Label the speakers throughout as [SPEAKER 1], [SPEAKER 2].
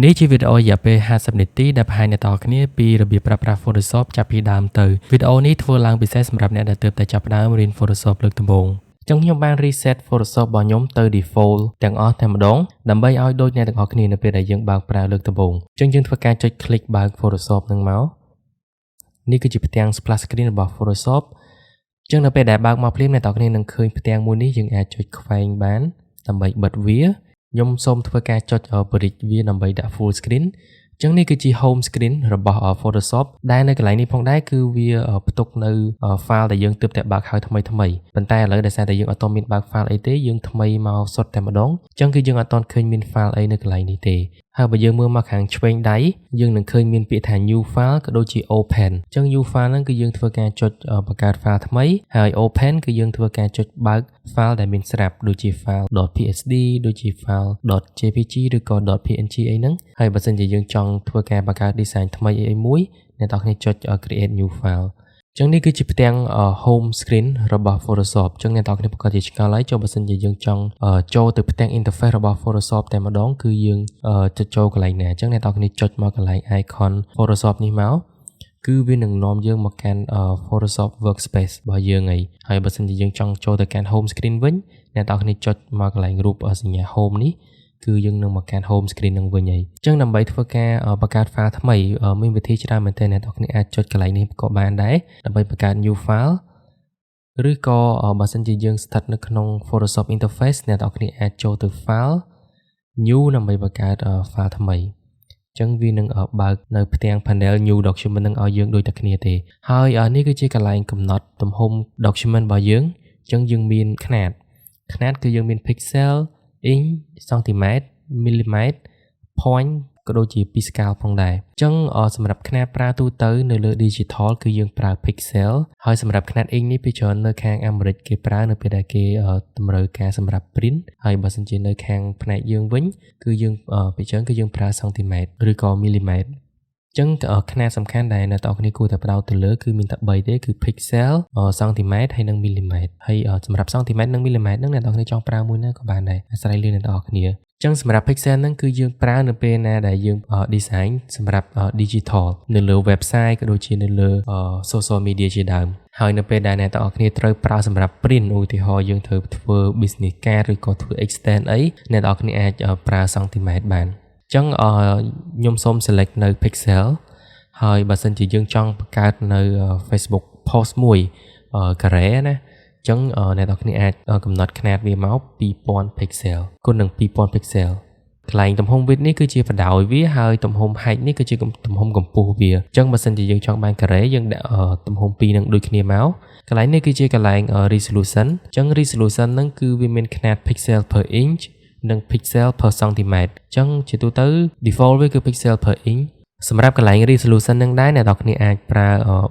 [SPEAKER 1] នេះជាវីដេអូរយៈពេល50នាទីដែលបង្ហាញអ្នកទាំងអស់គ្នាពីរបៀបប្រើប្រាស់ Photoshop ចាប់ពីដើមទៅវីដេអូនេះធ្វើឡើងពិសេសសម្រាប់អ្នកដែលទើបតែចាប់ផ្ដើមរៀន Photoshop លើកដំបូងចឹងខ្ញុំបាន reset Photoshop របស់ខ្ញុំទៅ default ទាំងអស់តែម្ដងដើម្បីឲ្យដូចអ្នកទាំងអស់គ្នានៅពេលដែលយើងបើកប្រើលើកដំបូងចឹងយើងធ្វើការចុច click បើក Photoshop នឹងមកនេះគឺជាផ្ទាំង splash screen របស់ Photoshop ចឹងនៅពេលដែលបើកមកភ្លាមអ្នកទាំងអស់គ្នានឹងឃើញផ្ទាំងមួយនេះយើងអាចចុចខ្វែងបានដើម្បីបិទវាខ្ញុំសូមធ្វើការចុចបរិចវាដើម្បីដាក់ full screen ចឹងនេះគឺជា home screen របស់ Photoshop ដែលនៅកន្លែងនេះផងដែរគឺវាផ្ទុកនៅ file ដែលយើងទើបតែបើកហើយថ្មីប៉ុន្តែឥឡូវដោយសារតែយើងអត់ទាន់មានបើក file អីទេយើងថ្មីមកសុទ្ធតែម្ដងចឹងគឺយើងអត់ទាន់ឃើញមាន file អីនៅកន្លែងនេះទេហើយបើយើងមើលមកខាងឆ្វេងដៃយើងនឹងឃើញមានពាក្យថា new file ក៏ដូចជា open ចឹង new file ហ្នឹងគឺយើងធ្វើការចុចបង្កើត file ថ្មីហើយ open គឺយើងធ្វើការចុចបើក file ដែលមានស្រាប់ដូចជា file .psd ដូចជា file .jpg ឬក៏ .png អីហ្នឹងហើយបើសិនជាយើងចង់ធ្វើការបង្កើត design ថ្មីអីមួយអ្នកទាំងគ្នាចុច create new file ចឹងនេះគឺជាផ្ទាំង home screen របស់ Photoshop ចឹងអ្នកទាំងគ្នាប្រកាសជាឆ្ងល់ហើយចូលបើសិនជាយើងចង់ចូលទៅផ្ទាំង interface របស់ Photoshop តែម្ដងគឺយើងចុចចូលកន្លែងណាចឹងអ្នកទាំងគ្នាចុចមកកន្លែង icon Photoshop នេះមកគឺវានឹងនាំយើងមកកាន់ Photoshop workspace របស់យើងហើយបើសិនជាយើងចង់ចូលទៅកាន់ home screen វិញអ្នកទាំងគ្នាចុចមកកន្លែងរូបសញ្ញា home នេះគឺយើងនឹងមកកាន់ home screen នឹងវិញអញ្ចឹងដើម្បីធ្វើការបង្កើត file ថ្មីមានវិធីច្រើនមែនទែនអ្នកទាំងគ្នាអាចចុចកន្លែងនេះក៏បានដែរដើម្បីបង្កើត new file ឬក៏បើសិនជាយើងស្ថិតនៅក្នុង Photoshop interface អ្នកទាំងគ្នាអាចចូលទៅ file new ដើម្បីបង្កើត file ថ្មីចឹងវានឹងបើកនៅផ្ទាំង panel new document នឹងឲ្យយើងដូចតែគ្នាទេហើយនេះគឺជាកន្លែងកំណត់ទំហំ document របស់យើងចឹងយើងមានຂະຫນាតគឺយើងមាន pixel inch សង់ទីម៉ែត្រ millimeter point ក៏ដូចជា ពី scale ផងដែរអញ្ចឹងសម្រាប់ຂະຫນាតប្រើទូទៅនៅលើ digital គឺយើងប្រើ pixel ហើយសម្រាប់ຂະຫນាត inch នេះពីច្រើននៅខាងអាមេរិកគេប្រើនៅពេលដែលគេតម្រូវការសម្រាប់ print ហើយបើសិនជានៅខាងផ្នែកយើងវិញគឺយើងពីច្រើនគឺយើងប្រើសង់ទីម៉ែត្រឬក៏ millimeter ចឹងຂະຫນាតសំខាន់ដែលអ្នកទាំងអស់គ្នាគួរតែផ្ដោតទៅលើគឺមានតែ3ទេគឺ pixel សង់ទីម៉ែត្រហើយនិង millimeter ហើយសម្រាប់សង់ទីម៉ែត្រនិង millimeter ហ្នឹងអ្នកទាំងអស់គ្នាចង់ប្រើមួយណាក៏បានដែរអាស្រ័យលើអ្នកទាំងអស់គ្នាចឹងសម្រាប់ pixel ហ្នឹងគឺយើងប្រើនៅពេលណាដែលយើង design សម្រាប់ digital នៅលើ website ក៏ដូចជានៅលើ social media ជាដើមហើយនៅពេលដែលអ្នកទាំងអស់គ្នាត្រូវប្រើសម្រាប់ print ឧទាហរណ៍យើងត្រូវធ្វើ business card ឬក៏ធ្វើ extend អីអ្នកទាំងអស់គ្នាអាចប្រើសង់ទីម៉ែត្របានចឹងខ្ញុំសូម select នៅ pixel ហើយបើសិនជាយើងចង់បង្កើតនៅ Facebook post មួយការ៉េណាចឹងអ្នកទាំងគ្នាអាចកំណត់ຂະຫນាតវាមក2000 pixel គុណនឹង2000 pixel កន្លែងទំហំ width នេះគឺជាបណ្ដោយវាហើយទំហំ height នេះគឺជាទំហំកម្ពស់វាចឹងបើសិនជាយើងចង់បានការ៉េយើងដាក់ទំហំពីរនឹងដូចគ្នាមកកន្លែងនេះគឺជាកន្លែង resolution ចឹង resolution ហ្នឹងគឺវាមានຂະຫນាត pixel per inch និង pixel per centimeter ចឹងជាទូទៅ default វាគឺ pixel per inch សម្រាប់កន្លែង resolution នឹងដែរអ្នកនរគ្នាអាចប្រើ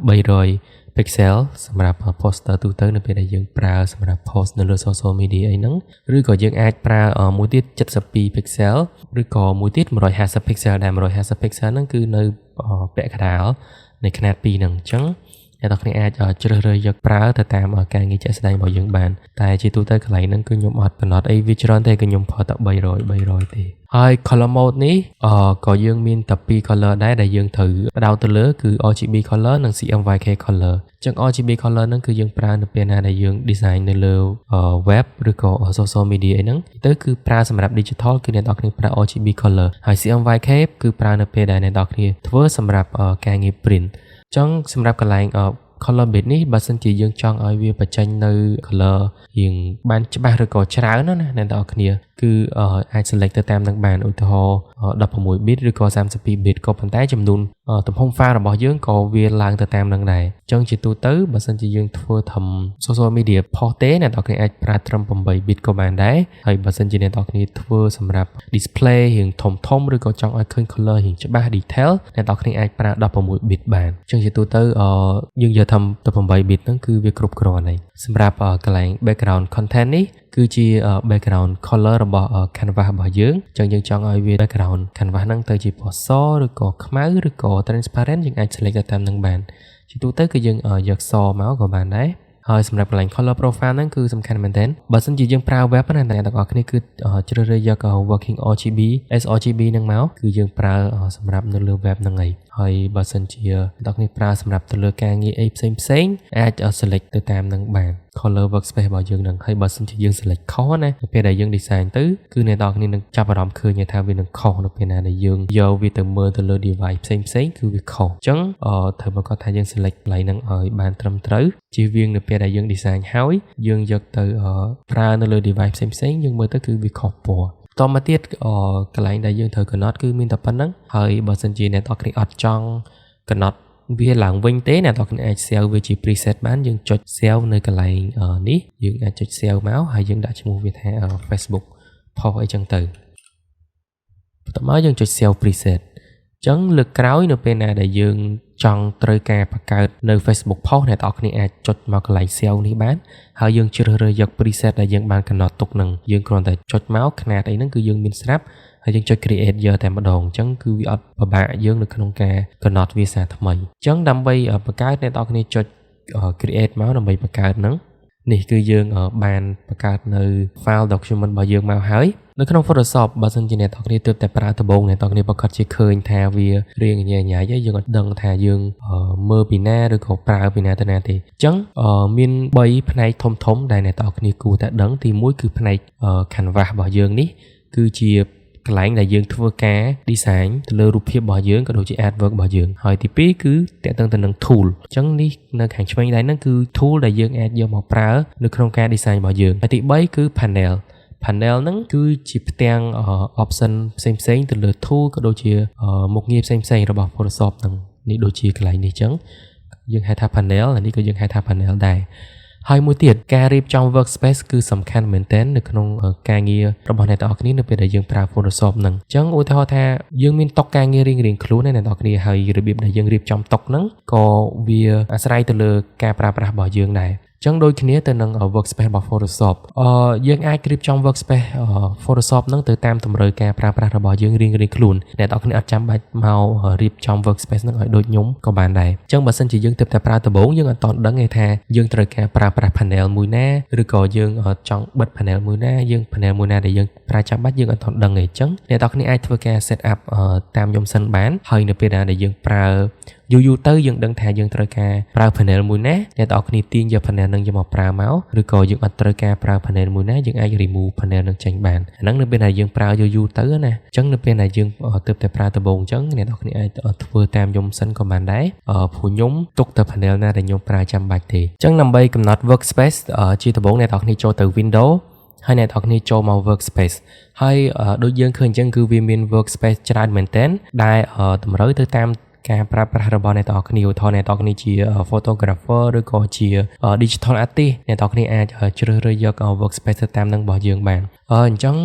[SPEAKER 1] 300 pixel សម្រាប់ poster ទូទៅនៅពេលដែលយើងប្រើសម្រាប់ post នៅលើ social media អីហ្នឹងឬក៏យើងអាចប្រើមួយទៀត72 pixel ឬក៏មួយទៀត150 pixel ដែល150 pixel ហ្នឹងគឺនៅពាក់កណ្ដាលនៃຂະຫນាតពីរហ្នឹងអញ្ចឹងអ្នកនរគ្នាអាចជ្រើសរើសយកប្រើទៅតាមការងារជាក់ស្ដែងរបស់យើងបានតែជាទូទៅកន្លែងហ្នឹងគឺខ្ញុំអត់កំណត់អីវាច្រើនទេគឺខ្ញុំប្រើតែ300ទេហើយ color mode នេះក៏យើងមានតែ2 color ដែរដែលយើងត្រូវបដោតទៅលើគឺ RGB color និង CMYK color ចឹង RGB color ហ្នឹងគឺយើងប្រើនៅពេលណាដែលយើង design នៅលើ web ឬក៏ social media អីហ្នឹងទៅគឺប្រើសម្រាប់ digital គឺអ្នកនរគ្នាប្រើ RGB color ហើយ CMYK គឺប្រើនៅពេលដែលអ្នកនរគ្នាធ្វើសម្រាប់ការងារ print ចឹងសម្រាប់កន្លែងcolor bit នេះបើសិនជាយើងចង់ឲ្យវាបញ្ចេញនៅ color រៀងបានច្បាស់ឬក៏ច្រើនណាអ្នកទាំងអស់គ្នាគឺអាច select ទៅតាមនឹងបានឧទាហរណ៍16 bit ឬក៏32 bit ក៏ប៉ុន្តែចំនួនទំហំ file របស់យើងក៏វាឡើងទៅតាមនឹងដែរអញ្ចឹងជាទូទៅបើសិនជាយើងធ្វើធំ social media post ទេអ្នកទាំងអស់គ្នាអាចប្រើត្រឹម8 bit ក៏បានដែរហើយបើសិនជាអ្នកទាំងអស់គ្នាធ្វើសម្រាប់ display រៀងធំឬក៏ចង់ឲ្យឃើញ color រៀងច្បាស់ detail អ្នកទាំងអស់គ្នាអាចប្រើ16 bit បានអញ្ចឹងជាទូទៅយើងយកធំទៅ8 bit ហ្នឹងគឺវាគ្រប់គ្រាន់ហើយសម្រាប់កន្លែង background content នេះគឺជា background color របស់ canvas របស់យើងអញ្ចឹងយើងចង់ឲ្យវា background canvas ហ្នឹងទៅជាពណ៌សឬក៏ខ្មៅឬក៏ transparent យើងអាច select ទៅតាមនឹងបានជាទូទៅគឺយើងយកសមកក៏បានដែរ ហើយសម្រាប់កន្លែង color profile ហ្នឹងគឺសំខាន់មែនទែនបើសិនជាយើងប្រើ web ណាអ្នកទាំងអស់គ្នាគឺជ្រើសរើសយក working RGB sRGB ហ្នឹងមកគឺយើងប្រើសម្រាប់នៅលើ web ហ្នឹងហើយបើសិនជាអ្នកទាំងអស់គ្នាប្រើសម្រាប់ទៅលើការងារអីផ្សេងអាច select ទៅតាមនឹងបាន color workspace របស់យើងហ្នឹងហើយបើសិនជាយើង select ខុសណានៅពេលដែលយើង design ទៅគឺអ្នកទាំងអស់គ្នានឹងចាប់អារម្មណ៍ឃើញថាវានឹងខុសនៅពេលណាដែលយើងយកវាទៅមើលទៅលើ device ផ្សេងគឺវាខុសអញ្ចឹងត្រូវប្រកាសថាយើង select កន្លែងហ្នឹងឲ្យបានត្រឹមត្រូវជៀសវាងនៅពេលដែលយើង design ហើយយើងយកទៅប្រើនៅលើ device ផ្សេងយើងមើលទៅគឺវាខុសពណ៌តមកទៀតកន្លែងដែលយើងត្រូវកំណត់គឺមានតែប៉ុណ្្នឹងហើយបើសិនជាអ្នកទាំងអស់គ្នាអត់ចង់កំណត់វាឡើងវិញទេអ្នកទាំងអស់គ្នាអាច save វាជា preset បានយើងចុច save នៅកន្លែងនេះយើងអាចចុច save មកហើយយើងដាក់ឈ្មោះវាថា Facebook post អីចឹងទៅបន្តមកយើងចុច save preset អញ្ចឹងលើកក្រោយនៅពេលណាដែលយើងចង់ត្រូវការបង្កើតនៅ Facebook post អ្នកទាំងអស់គ្នាអាចចុចមកកន្លែង save នេះបានហើយយើងជ្រើសរើសយក preset ដែលយើងបានកំណត់ទុកនឹងយើងគ្រាន់តែចុចមកຂະຫນាតអីហ្នឹងគឺយើងមានស្រាប់ហើយយើងចុច create យកតែម្ដងអញ្ចឹងគឺវាអត់ពិបាកយើងនៅក្នុងការកំណត់វាសារថ្មីអញ្ចឹងដើម្បីបង្កើតអ្នកទាំងអស់គ្នាចុច create មកដើម្បីបង្កើតហ្នឹងនេះគឺយើងបានបង្កើតនៅ file document របស់យើងមកហើយនៅក្នុង Photoshop បើសិនជាអ្នកទាំងគ្នាទើបតែប្រើដំបូងអ្នកទាំងគ្នាប្រកាសជាឃើញថាវារៀងញ៉ៃញ៉ៃហើយយើងអត់ដឹងថាយើងមើលពីណាឬក៏ប្រើពីណាទៅណាទេអញ្ចឹងមាន3ផ្នែកធំៗដែលអ្នកទាំងគ្នាគួរតែដឹងទី1គឺផ្នែក canvas របស់យើងនេះគឺជាកន្លែងដែលយើងធ្វើការ design ទៅលើរូបភាពរបស់យើងក៏ដូចជា artwork របស់យើងហើយទី2គឺតកតឹងទៅនឹង tool អញ្ចឹងនេះនៅខាងឆ្វេងដៃហ្នឹងគឺ tool ដែលយើងអាចយកមកប្រើនៅក្នុងការ design របស់យើងហើយទី3គឺ panel ហ្នឹងគឺជាផ្ទាំង option ផ្សេងៗទៅលើ tool ក៏ដូចជាមុខងារផ្សេងៗរបស់ Photoshop ហ្នឹងនេះដូចជាកន្លែងនេះអញ្ចឹងយើងហៅថា panel ហើយនេះក៏យើងហៅថា panel ដែរហើយមួយទៀតការរៀបចំ workspace គឺសំខាន់មែនទែននៅក្នុងការងាររបស់អ្នកទាំងអស់គ្នានៅពេលដែលយើងប្រើ Photoshop ហ្នឹងអញ្ចឹងឧទាហរណ៍ថាយើងមានតុការងាររៀងៗខ្លួនអ្នកទាំងអស់គ្នាហើយរបៀបដែលយើងរៀបចំតុហ្នឹងក៏វាអាស្រ័យទៅលើការប្រើប្រាស់របស់យើងដែរចឹងដូចគ្នាទៅនឹង workspace របស់ Photoshop យើងអាចរៀបចំ workspace Photoshop ហ្នឹងទៅតាមតម្រូវការប្រើប្រាស់របស់យើងរៀងៗខ្លួនអ្នកទាំងអស់គ្នាអត់ចាំបាច់មករៀបចំ workspace ហ្នឹងឲ្យដូចខ្ញុំក៏បានដែរអញ្ចឹងបើសិនជាយើងទើបតែប្រើដំបូងយើងអត់តន់ដឹងទេថាយើងត្រូវការប្រើប្រាស់ panel មួយណាឬក៏យើងចង់បិទ panel មួយណាយើង panel មួយណាដែលយើងប្រើចាំបាច់យើងអត់តន់ដឹងទេអញ្ចឹងអ្នកទាំងអស់គ្នាអាចធ្វើការ set up តាមខ្ញុំសិនបានហើយនៅពេលដែលយើងប្រើយូរទៅយើងដឹងថាយើងត្រូវការប្រើ panel មួយណាអ្នកទាំងអស់គ្នាទាញយក panel នឹងយកមកប្រើមកឬក៏យើងអត់ត្រូវការប្រើ panel មួយណាយើងអាច remove panel នឹងចេញបានអាហ្នឹងនៅពេលដែលយើងប្រើយូរទៅណាអញ្ចឹងនៅពេលដែលយើងទើបតែប្រើដំបូងអញ្ចឹងអ្នកទាំងអស់គ្នាអាចធ្វើតាមខ្ញុំសិនក៏បានដែរព្រោះខ្ញុំទុកតែ panel ណាដែលខ្ញុំប្រើចាំបាច់ទេអញ្ចឹងដើម្បីកំណត់ workspace ជាដំបូងអ្នកទាំងអស់គ្នាចូលទៅ window ហើយអ្នកទាំងអស់គ្នាចូលមក workspace ហើយដូចយើងឃើញអញ្ចឹងគឺវាមាន workspace ច្រើនមែនទែនដែលតម្រូវទៅតាមការប្រើប្រាស់របស់អ្នកទាំងអស់គ្នាឧទាហរណ៍អ្នកទាំងអស់គ្នាជា photographer ឬក៏ជា digital artist អ្នកទាំងអស់គ្នាអាចជ្រើសរើសយក workspace ទៅតាមនឹងរបស់យើងបានអញ្ចឹង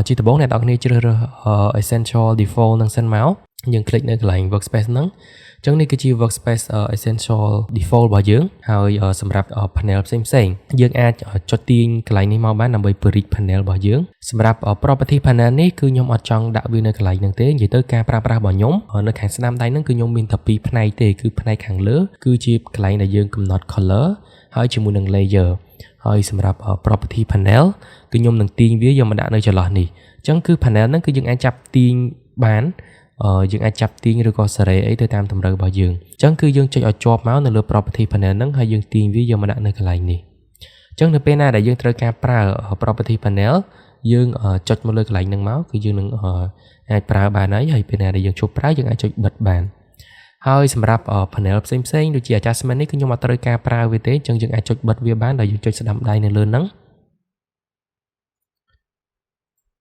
[SPEAKER 1] ជាដំបូងអ្នកទាំងអស់គ្នាជ្រើសរើស essential default នឹងសិនមកយើងคลิกនៅកន្លែង workspace ហ្នឹងអញ្ចឹងនេះគឺជា workspace essential default របស់យើងហើយសម្រាប់ panel ផ្សេងៗយើងអាចចុចទាញកន្លែងនេះមកបានដើម្បីពង្រីក panel របស់យើងសម្រាប់ property panel នេះគឺខ្ញុំអត់ចង់ដាក់វានៅកន្លែងហ្នឹងទេនិយាយទៅការប្រើប្រាស់របស់ខ្ញុំនៅខាងស្ដាំដៃហ្នឹងគឺខ្ញុំមានតែពីរផ្នែកទេគឺផ្នែកខាងលើគឺជាកន្លែងដែលយើងកំណត់ color ហើយជាមួយនឹង layer ហើយសម្រាប់ property panel គឺខ្ញុំនឹងទាញវាយកមកដាក់នៅចន្លោះនេះអញ្ចឹងគឺ panel ហ្នឹងគឺយើងអាចចាប់ទាញបានយើងអាចចាប់ទាញឬក៏សេរីអីទៅតាមតម្រូវរបស់យើងអញ្ចឹងគឺយើងចុចឲ្យជាប់មកនៅលើ property panel ហ្នឹងហើយយើងទាញវាយកមកដាក់នៅកន្លែងនេះអញ្ចឹងនៅពេលណាដែលយើងត្រូវការប្រើ property panel យើងចុចមកលើកន្លែងហ្នឹងមកគឺយើងនឹងអាចប្រើបានហើយពេលណាដែលយើងជួបប្រើយើងអាចចុចបិទបានហើយសម្រាប់ panel ផ្សេងៗដូចជា adjustment នេះគឺខ្ញុំអត់ត្រូវការប្រើវាទេអញ្ចឹងយើងអាចចុចបិទវាបានដោយយើងចុចស្ដាំដៃនៅលើហ្នឹង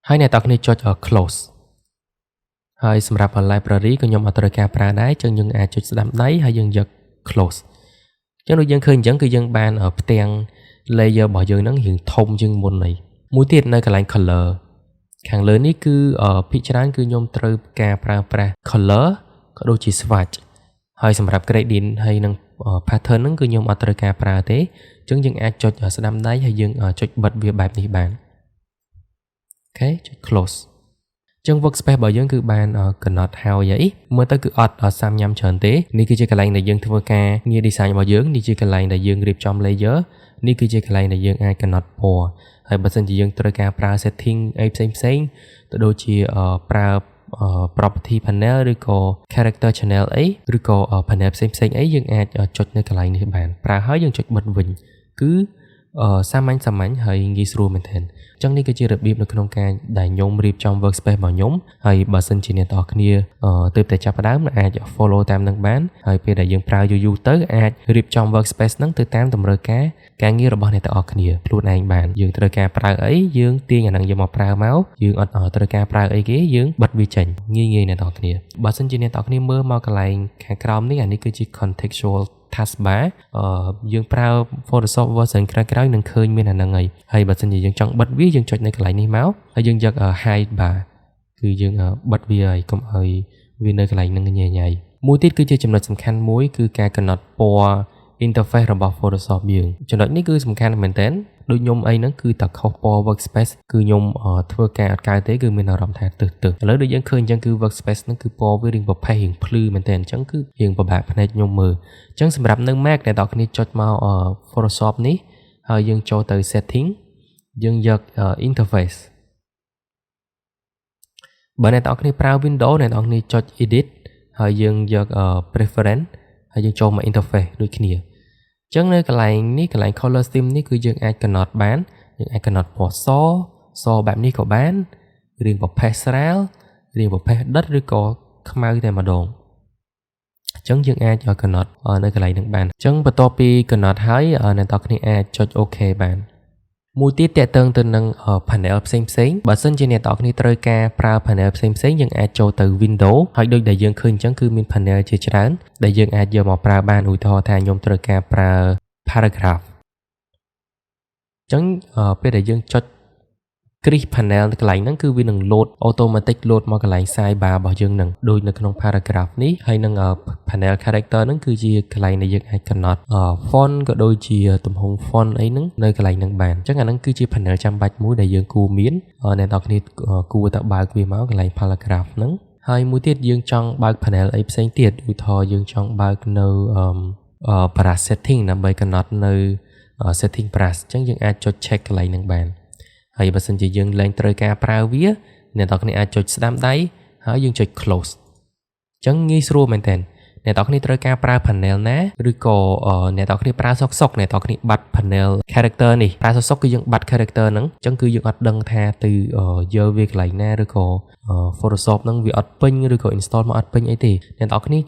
[SPEAKER 1] ហើយអ្នកទាំងគ្នាចុច closeហើយសម្រាប់ library ក៏ខ្ញុំអត់ត្រូវការប្រើដែរអញ្ចឹងយើងអាចចុចស្ដាំដៃហើយយើងយក close អញ្ចឹងដូចយើងឃើញអញ្ចឹងគឺយើងបានផ្ទាំង layer របស់យើងហ្នឹងរៀងធំជាងមុនហើយមួយទៀតនៅកន្លែង color ខាងលើនេះគឺភាគច្រើនគឺខ្ញុំត្រូវការប្រើប្រាស់ color ក៏ដូចជា swatch ហើយសម្រាប់ gradient ហើយនឹង pattern ហ្នឹងគឺខ្ញុំអត់ត្រូវការប្រើទេអញ្ចឹងយើងអាចចុចស្ដាំដៃហើយយើងចុចបិទវាបែបនេះបានអូខេចុច close ចឹង workspace របស់យើងគឺបានកំណត់ហើយអីមើលទៅគឺអត់សាំញ៉ាំច្រើនទេនេះគឺជាកន្លែងដែលយើងធ្វើការងារ design របស់យើងនេះជាកន្លែងដែលយើងរៀបចំ layer នេះគឺជាកន្លែងដែលយើងអាចកំណត់ពណ៌ហើយបើសិនជាយើងត្រូវការប្រើ setting អីផ្សេងទៅដូចជាប្រើ property panel ឬក៏ character channel អីឬក៏ panel ផ្សេងអីយើងអាចចុចនៅកន្លែងនេះបានប្រើហើយយើងចុចបិទវិញគឺសាមញ្ញហើយងាយស្រួលមែនទែនអញ្ចឹងនេះគឺជារបៀបនៅក្នុងការដែលខ្ញុំរៀបចំ workspace របស់ខ្ញុំហើយបើសិនជាអ្នកទាំងអស់គ្នាទើបតែចាប់ផ្ដើមអាច follow តាមនឹងបានហើយពេលដែលយើងប្រើយូរទៅអាចរៀបចំ workspace ហ្នឹងទៅតាមតម្រូវការងាររបស់អ្នកទាំងអស់គ្នាខ្លួនឯងបានយើងត្រូវការប្រើអីយើងទាញអាហ្នឹងយកមកប្រើមកយើងអត់ត្រូវការប្រើអីគេយើងបិទវាចេញងាយអ្នកទាំងអស់គ្នាបើសិនជាអ្នកទាំងអស់គ្នាមើលមកកន្លែងខាងក្រោមនេះអានេះគឺជា contextual taskbar យើងប្រើ Photoshop version ក្រោយៗនឹងឃើញមានអាហ្នឹងហើយបើសិនជាយើងចង់បិទវាយើងចុចនៅកន្លែងនេះមកហើយយើងយក hide bar គឺយើងបិទវាហើយកុំឲ្យវានៅកន្លែងហ្នឹងញ៉ៃមួយទៀតគឺជាចំណុចសំខាន់មួយគឺការកំណត់ពណ៌ interface របស់ Photoshop យើងចំណុចនេះគឺសំខាន់មែនទែនដូចខ្ញុំអីហ្នឹងគឺតែខុសពណ៌ workspace គឺខ្ញុំធ្វើការអត់កើតទេគឺមានអារម្មណ៍ថាទើសឥឡូវដូចយើងឃើញអញ្ចឹងគឺ workspace ហ្នឹងគឺពណ៌វារៀងប្រផេះរៀងភ្លឺមែនទែនអញ្ចឹងគឺរៀងពិបាកភ្នែកខ្ញុំមើលអញ្ចឹងសម្រាប់នៅ Mac ដែលអ្នកនរគ្នាចុចមក Photoshop នេះហើយយើងចូលទៅ setting យើងយក interface បើអ្នកនរគ្នាប្រើ Windows អ្នកនរគ្នាចុច edit ហើយយើងយក preference ហើយយើងចូលមក interface ដូចគ្នាអញ្ចឹងនៅកន្លែងនេះកន្លែង color scheme នេះគឺយើងអាចកំណត់បានយើងអាចកំណត់ពណ៌សបែបនេះក៏បានរៀងប្រផេះស្រាលរៀងប្រផេះដិតឬក៏ខ្មៅតែម្ដងអញ្ចឹងយើងអាចកំណត់នៅកន្លែងហ្នឹងបានអញ្ចឹងបន្ទាប់ពីកំណត់ហើយអ្នកនរគ្នាអាចចុច OK បានមួយទៀតតេតឹងទៅនឹង panel ផ្សេងបើសិនជាអ្នកនរគ្នាត្រូវការប្រើ panel ផ្សេងយើងអាចចូលទៅ window ហើយដូចដែលយើងឃើញអញ្ចឹងគឺមាន panel ជាច្រើនដែលយើងអាចយកមកប្រើបានឧទាហរណ៍ថាខ្ញុំត្រូវការប្រើ paragraph អញ្ចឹងពេលដែលយើងចុច crease panel កន្លែងហ្នឹងគឺវានឹង load automatic load មកកន្លែង sidebar របស់យើងហ្នឹងដូចនៅក្នុង paragraph នេះហើយនឹង panel character ហ្នឹងគឺជាកន្លែងដែលយើងអាចកំណត់ font ក៏ដូចជាទំហំ font អីហ្នឹងនៅកន្លែងហ្នឹងបានអញ្ចឹងអាហ្នឹងគឺជា panel ចាំបាច់មួយដែលយើងគួរមានអ្នកនរគ្នាគួរតែបើកវាមកកន្លែង paragraph ហ្នឹងហើយមួយទៀតយើងចង់បើក panel អីផ្សេងទៀតឧទាហរណ៍យើងចង់បើកនៅ brush setting ដើម្បីកំណត់នៅ setting brush អញ្ចឹងយើងអាចចុច check កន្លែងហ្នឹងបានហើយបើសិនជាយើងលែងត្រូវការប្រើវាអ្នកនរគ្នាអាចចុចស្ដាំដៃហើយយើងចុច close អញ្ចឹងងាយស្រួលមែនតើអ្នកនរគ្នាត្រូវការប្រើ panel ណាឬក៏អ្នកនរគ្នាប្រើសុកអ្នកនរគ្នាបាត់ panel character នេះប្រើសុកគឺយើងបាត់ character ហ្នឹងអញ្ចឹងគឺយើងអត់ដឹងថាទៅយកវាកន្លែងណាឬក៏ Photoshop ហ្នឹងវាអត់ពេញឬក៏ install មកអត់ពេញអីទេអ្នកនរគ្នា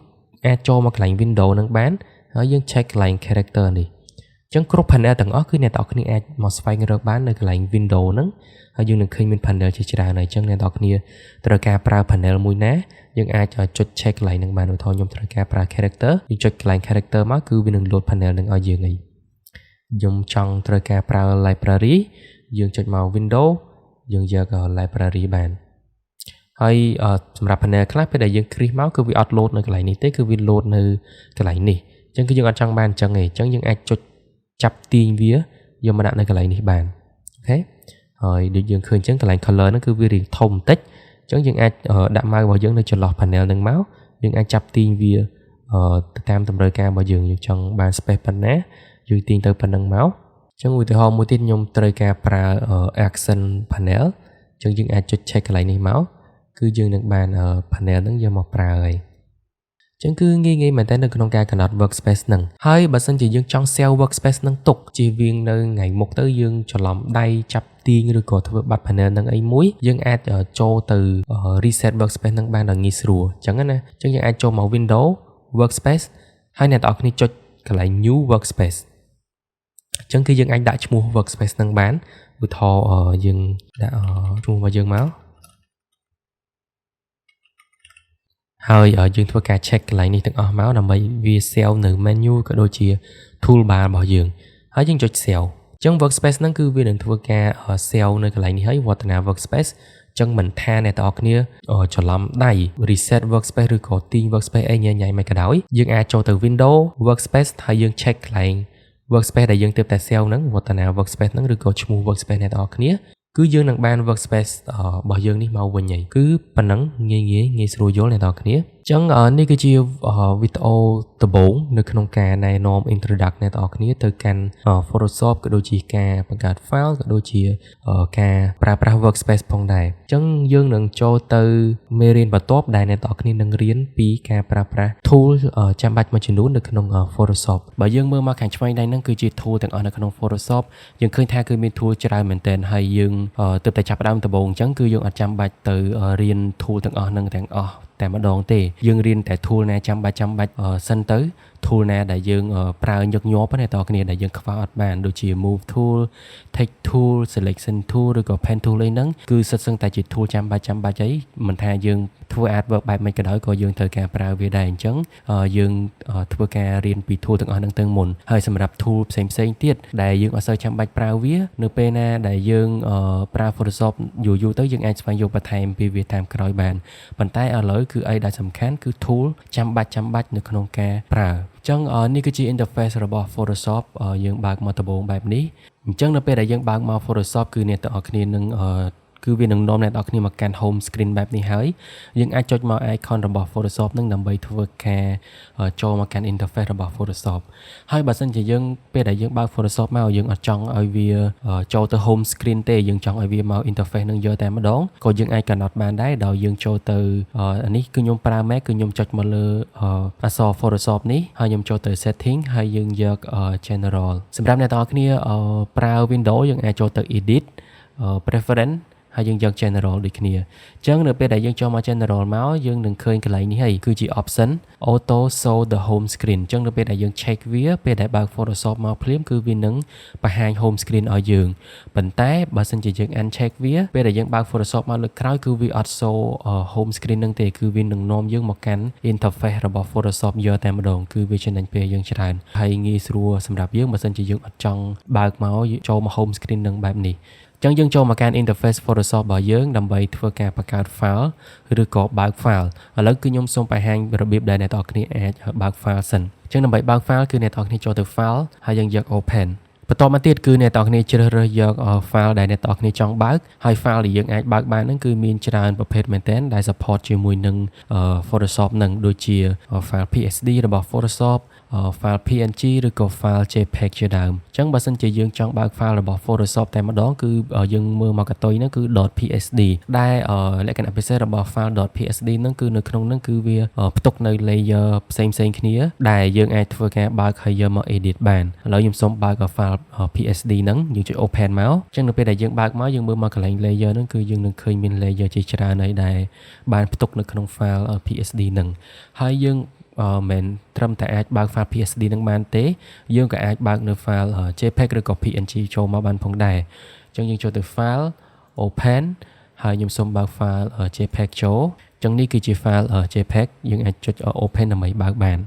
[SPEAKER 1] អាចចូលមកកន្លែង window ហ្នឹងបានហើយយើង check កន្លែង character នេះអញ្ចឹងគ្រប់ panel ទាំងអស់គឺអ្នកទាំងអស់គ្នាអាចមកស្វែងរកបាននៅកន្លែង window ហ្នឹងហើយយើងនឹងឃើញមាន panel ជាច្រើនហើយអញ្ចឹងអ្នកទាំងអស់គ្នាត្រូវការប្រើ panel មួយណាយើងអាចចុច check កន្លែងហ្នឹងបានឧទាហរណ៍ខ្ញុំត្រូវការប្រើ character យើងចុចកន្លែង character មកគឺវានឹង load panel ហ្នឹងឲ្យយើងហើយខ្ញុំចង់ត្រូវការប្រើ library យើងចុចមក window យើងយក library បានហើយសម្រាប់ panel ខ្លះពេលដែលយើង crease មកគឺវាអត់ load នៅកន្លែងនេះទេគឺវា load នៅកន្លែងនេះអញ្ចឹងគឺយើងអត់ចង់បានអញ្ចឹងទេអញ្ចឹងយើងអាចចុចចាប់ទាញវាយកមកដាក់នៅកន្លែងនេះបានអូខេហើយដូចយើងឃើញអញ្ចឹងកន្លែង color ហ្នឹងគឺវារៀងធំបន្តិចអញ្ចឹងយើងអាចដាក់ mouse របស់យើងនៅចន្លោះ panel ហ្នឹងមកយើងអាចចាប់ទាញវាទៅតាមតម្រូវការរបស់យើងចង់បាន space ប៉ុណ្ណាយើងទាញទៅប៉ុណ្ណឹងមកអញ្ចឹងឧទាហរណ៍មួយទៀតខ្ញុំត្រូវការប្រើ accent panel អញ្ចឹងយើងអាចចុច check កន្លែងនេះមកគឺយើងនឹងបាន panel ហ្នឹងយកមកប្រើហើយអញ្ចឹងគឺងាយមែនតើនៅក្នុងការកំណត់ workspace ហ្នឹងហើយបើសិនជាយើងចង់ save workspace ហ្នឹងទុកជៀសវាងនៅថ្ងៃមុខទៅយើងច្រឡំដៃចាប់ទាញឬក៏ធ្វើបាត់ panel ហ្នឹងអីមួយយើងអាចចូលទៅ reset workspace ហ្នឹងបានដោយងាយស្រួលអញ្ចឹងណាអញ្ចឹងយើងអាចចូលមក window workspace ហើយអ្នកទាំងអស់គ្នាចុចកន្លែង new workspace អញ្ចឹងគឺយើងអាចដាក់ឈ្មោះ workspace ហ្នឹងបានឧទាហរណ៍យើងដាក់ឈ្មោះរបស់យើងមកហើយយើងធ្វើការ check កន្លែងនេះទាំងអស់មកដើម្បីវា save នៅ menu ក៏ដូចជា toolbar របស់យើងហើយយើងចុច save អញ្ចឹង workspace ហ្នឹងគឺវានឹងធ្វើការ save នៅកន្លែងនេះហើយវឌ្ឍនា workspace អញ្ចឹងមិនថាអ្នកទាំងអស់គ្នាច្រឡំដៃ reset workspace ឬក៏ទាញ workspace អីញ៉ៃមិនក៏ដោយយើងអាចចូលទៅ window workspace ហើយយើង check កន្លែង workspace ដែលយើងទើបតែ save ហ្នឹងវឌ្ឍនា workspace ហ្នឹងឬក៏ឈ្មោះ workspace អ្នកទាំងអស់គ្នា គឺយើងនឹងបាន workspace របស់យើងនេះមកវិញហើយគឺប៉ុណ្ណឹងងាយស្រួលយល់អ្នកនរគ្នាអញ្ចឹងនេះគឺជាវីដេអូដំបូងនៅក្នុងការណែនាំ introduction អ្នកនរគ្នាទៅកាន់ Photoshop ក៏ដូចជាការបង្កើត file ក៏ដូចជាការប្រើប្រាស់ workspace ផងដែរអញ្ចឹងយើងនឹងចូលទៅមេរៀនបន្ទាប់ដែលអ្នកនរគ្នានឹងរៀនពីការប្រើប្រាស់ tool ចាំបាច់មួយចំនួននៅក្នុង Photoshop បើយើងមើលមកខាងឆ្វេងដៃហ្នឹងគឺជា tool ទាំងអស់នៅក្នុង Photoshop យើងឃើញថាគឺមាន tool ច្រើនមែនទែនហើយយើងទើបតែចាប់ផ្ដើមដំបូងអញ្ចឹងគឺយើងអត់ចាំបាច់ទៅរៀន tool ទាំងអស់ហ្នឹងទាំងអស់តែម្ដងទេយើងរៀនតែ tool ណាចាំបាច់សិនទៅ tool ណាដែលយើងប្រើញឹកញាប់ណាតើគ្នាដែលយើងខ្វះអត់បានដូចជា move tool text tool selection tool ឬក៏ pen tool អីហ្នឹងគឺសិតសឹងតែជា tool ចាំបាច់អីមិនថាយើងធ្វើ artwork បែបមិនក៏ដោយក៏យើងត្រូវការប្រើវាដែរអញ្ចឹងយើងធ្វើការរៀនពី tool ទាំងអស់ហ្នឹងទៅមុនហើយសម្រាប់ tool ផ្សេងទៀតដែលយើងអត់សូវចាំបាច់ប្រើវានៅពេលណាដែលយើងប្រើ Photoshop យូរទៅយើងអាចស្វែងយល់បន្ថែមពីវាតាមក្រោយបានប៉ុន្តែឥឡូវគឺអីដែលសំខាន់គឺ tool ចាំបាច់នៅក្នុងការប្រើអញ្ចឹងនេះគឺជា interface របស់ Photoshop យើងបើកមកដំបូងបែបនេះអញ្ចឹងនៅពេលដែលយើងបើកមក Photoshop គឺអ្នកទាំងអស់គ្នានឹងគឺវានឹងនាំអ្នកទាំងអស់គ្នាមកកាន់ home screen បែបនេះហើយយើងអាចចុចមក icon របស់ Photoshop នឹងដើម្បីធ្វើការចូលមកកាន់ interface របស់ Photoshop ហើយបើសិនជាយើងពេលដែលយើងបើក Photoshop មកយើងអត់ចង់ឲ្យវាចូលទៅ home screen ទេយើងចង់ឲ្យវាមក interface នឹងយកតែម្ដងក៏យើងអាចកំណត់បានដែរដោយយើងចូលទៅនេះគឺខ្ញុំប្រើ Mac គឺខ្ញុំចុចមកលើអក្សរ Photoshop នេះហើយខ្ញុំចូលទៅ setting ហើយយើងយក general សម្រាប់អ្នកទាំងអស់គ្នាប្រើ Windows យើងអាចចូលទៅ edit preference ហើយយើងយក general ដូចគ្នាអញ្ចឹងនៅពេលដែលយើងចូលមក general មកយើងនឹងឃើញកន្លែងនេះហើយគឺជា option auto show the home screen អញ្ចឹងនៅពេលដែលយើង check វាពេលដែលបើក Photoshop មកភ្លាមគឺវានឹងបង្ហាញ home screen ឲ្យយើងប៉ុន្តែបើសិនជាយើង uncheck វាពេលដែលយើងបើក Photoshop មកលើកក្រោយគឺវាអត់ show home screen នឹងទេគឺវានឹងនាំយើងមកកាន់ interface របស់ Photoshop យកតែម្ដងគឺវាចំណេញពេលយើងច្រើនហើយងាយស្រួលសម្រាប់យើងបើសិនជាយើងអត់ចង់បើកមកចូលមក home screen នឹងបែបនេះចឹងយើងចូលមកកាន់ interface Photoshop របស់យើងដើម្បីធ្វើការបង្កើត file ឬក៏បើក file ឥឡូវគឺខ្ញុំសូមបង្ហាញរបៀបដែលអ្នកទាំងអស់គ្នាអាចបើក file សិនចឹងដើម្បីបើក file គឺអ្នកទាំងអស់គ្នាចូលទៅ file ហើយយើងយក open បន្តមកទៀតគឺអ្នកទាំងអស់គ្នាជ្រើសរើសយក file ដែលអ្នកទាំងអស់គ្នាចង់បើកហើយ file ដែលយើងអាចបើកបានហ្នឹងគឺមានច្រើនប្រភេទមែនទែនដែល support ជាមួយនឹង Photoshop ហ្នឹងដូចជា file PSD របស់ Photoshop file PNG ឬក៏ file JPEG ជាដើមអញ្ចឹងបើសិនជាយើងចង់បើក file របស់ Photoshop តែម្ដងគឺយើងមើលមកកតុយហ្នឹងគឺ .psd ដែលលក្ខណៈពិសេសរបស់ file .psd ហ្នឹងគឺនៅក្នុងហ្នឹងគឺវាផ្ទុកនៅ layer ផ្សេងគ្នាដែលយើងអាចធ្វើការបើកហើយយកមក edit បានឥឡូវខ្ញុំសូមបើក file PSD ហ្នឹងយើងចុច open មកអញ្ចឹងនៅពេលដែលយើងបើកមកយើងមើលមកកន្លែង layer ហ្នឹងគឺយើងនឹងឃើញមាន layer ជាច្រើនហើយដែលបានផ្ទុកនៅក្នុង file PSD ហ្នឹងហើយយើងមិនត្រឹមតែអាចបើក file PSD នឹងបានទេយើងក៏អាចបើកនៅ file JPEG ឬក៏ PNG ចូលមកបានផងដែរអញ្ចឹងយើងចូលទៅ file open ហើយខ្ញុំសូមបើក file JPEG ចូលអញ្ចឹងនេះគឺជា file JPEG យើងអាចចុច open ដើម្បីបើកបាន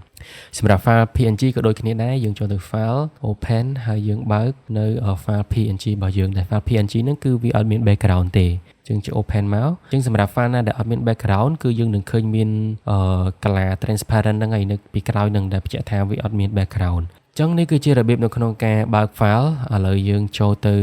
[SPEAKER 1] សម្រាប់ file PNG ក៏ដូចគ្នាដែរយើងចូលទៅ file open ហើយយើងបើកនៅ file PNG របស់យើងដែល file PNG ហ្នឹងគឺវាអត់មាន background ទេយើងចុច open មកអញ្ចឹងសម្រាប់ file ណាដែលអត់មាន background គឺយើងនឹងឃើញមានcolor transparent ហ្នឹងហើយនៅពីក្រោយហ្នឹងដែលបញ្ជាក់ថាវាអត់មាន background អញ្ចឹងនេះគឺជារបៀបនៅក្នុងការបើក file ឥឡូវយើងចូលទៅ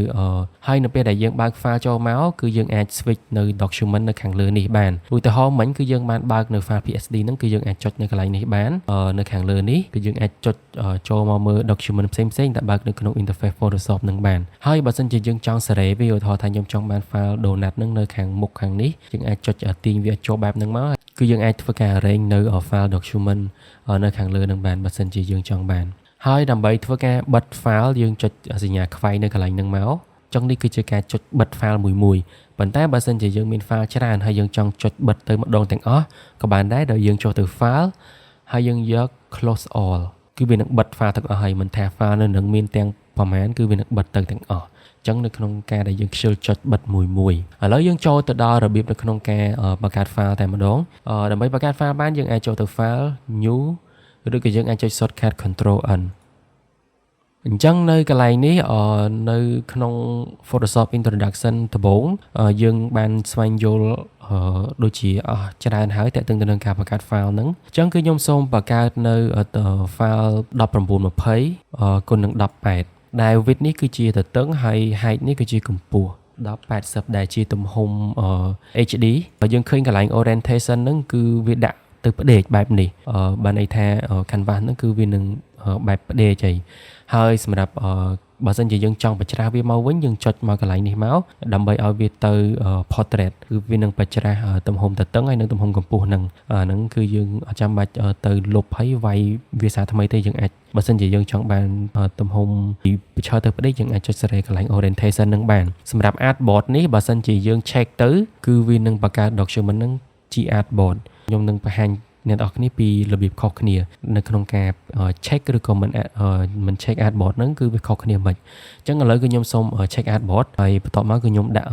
[SPEAKER 1] ហើយនៅពេលដែលយើងបើក file ចូលមកគឺយើងអាច switch នៅ document នៅខាងលើនេះបានឧទាហរណ៍មិញគឺយើងបានបើកនៅ file PSD ហ្នឹងគឺយើងអាចចុចនៅកន្លែងនេះបាននៅខាងលើនេះគឺយើងអាចចុចចូលមកមើល document ផ្សេងដែលបើកនៅក្នុង interface Photoshop ហ្នឹងបានហើយបើសិនជាយើងចង់សេរីវាឧទាហរណ៍ថាខ្ញុំចង់បាន file donut ហ្នឹងនៅខាងមុខខាងនេះយើងអាចចុចទាញវាចូលបែបហ្នឹងមកគឺយើងអាចធ្វើការ arrange នៅ file document នៅខាងលើហ្នឹងបានបើសិនជាយើងចង់បានហើយដើម្បីធ្វើការបិទ file យើងចុចសញ្ញាខ្វែងនៅកន្លែងហ្នឹងមកចុងនេះគឺជាការចុចបិទ file មួយប៉ុន្តែបើសិនជាយើងមាន file ច្រើនហើយយើងចង់ចុចបិទទៅម្ដងទាំងអស់ក៏បានដែរដោយយើងចូលទៅ file ហើយយើងយក close all គឺវានឹងបិទ file ទាំងអស់ហើយមិនថា file នៅនឹងមានទាំងប្រមាណគឺវានឹងបិទទៅទាំងអស់អញ្ចឹងនៅក្នុងការដែលយើងខ្ជិលចុចបិទមួយឥឡូវយើងចូលទៅដល់របៀបនៅក្នុងការបង្កើត file តែម្ដងដើម្បីបង្កើត file បានយើងអាចចូលទៅ file new ឬក៏យើងអាចចុច shortcut control N អញ្ចឹងនៅកន្លែងនេះនៅក្នុង Photoshop Introduction ដំបូងយើងបានស្វែងយល់ដូចជាច្រើនហើយតាក់ទងទៅនឹងការបង្កើត file ហ្នឹងអញ្ចឹងគឺខ្ញុំសូមបង្កើតនៅ file 1920 គុណនឹង18ដែល width នេះគឺជាទទឹងហើយ height នេះគឺជាកម្ពស់ ដល់80ដែលជាទំហំHD បើយើងឃើញកន្លែង orientation ហ្នឹងគឺវាដាក់ទៅផ្ដេកបែបនេះបានន័យថា canvas ហ្នឹងគឺវានឹងបែបផ្ដេកហើយសម្រាប់បើសិនជាយើងចង់បច្ច្រាស់វាមកវិញយើងចុចមកកន្លែងនេះមកដើម្បីឲ្យវាទៅ portrait គឺវានឹងបច្ច្រាស់ទំហំទទឹងហើយនិងទំហំកម្ពស់ហ្នឹងគឺយើងអត់ចាំបាច់ទៅលុបហើយវាយវាសាថ្មីទេយើងអាចបើសិនជាយើងចង់បានទំហំពីបច្ឆោតទៅផ្ដេកយើងអាចចុចសេរីកន្លែង orientation នឹងបានសម្រាប់ artboard នេះបើសិនជាយើង check ទៅគឺវានឹងបង្កើត document នឹងជា artboard ខ្ញុំនឹងបង្ហាញអ្នកនរគ្នាពីរបៀបខុសគ្នានៅក្នុងការ check ឬក៏មិន check artboard ហ្នឹងគឺវាខុសគ្នាមិនអញ្ចឹងឥឡូវគឺខ្ញុំសូម check artboard ហើយបន្ទាប់មកគឺខ្ញុំដាក់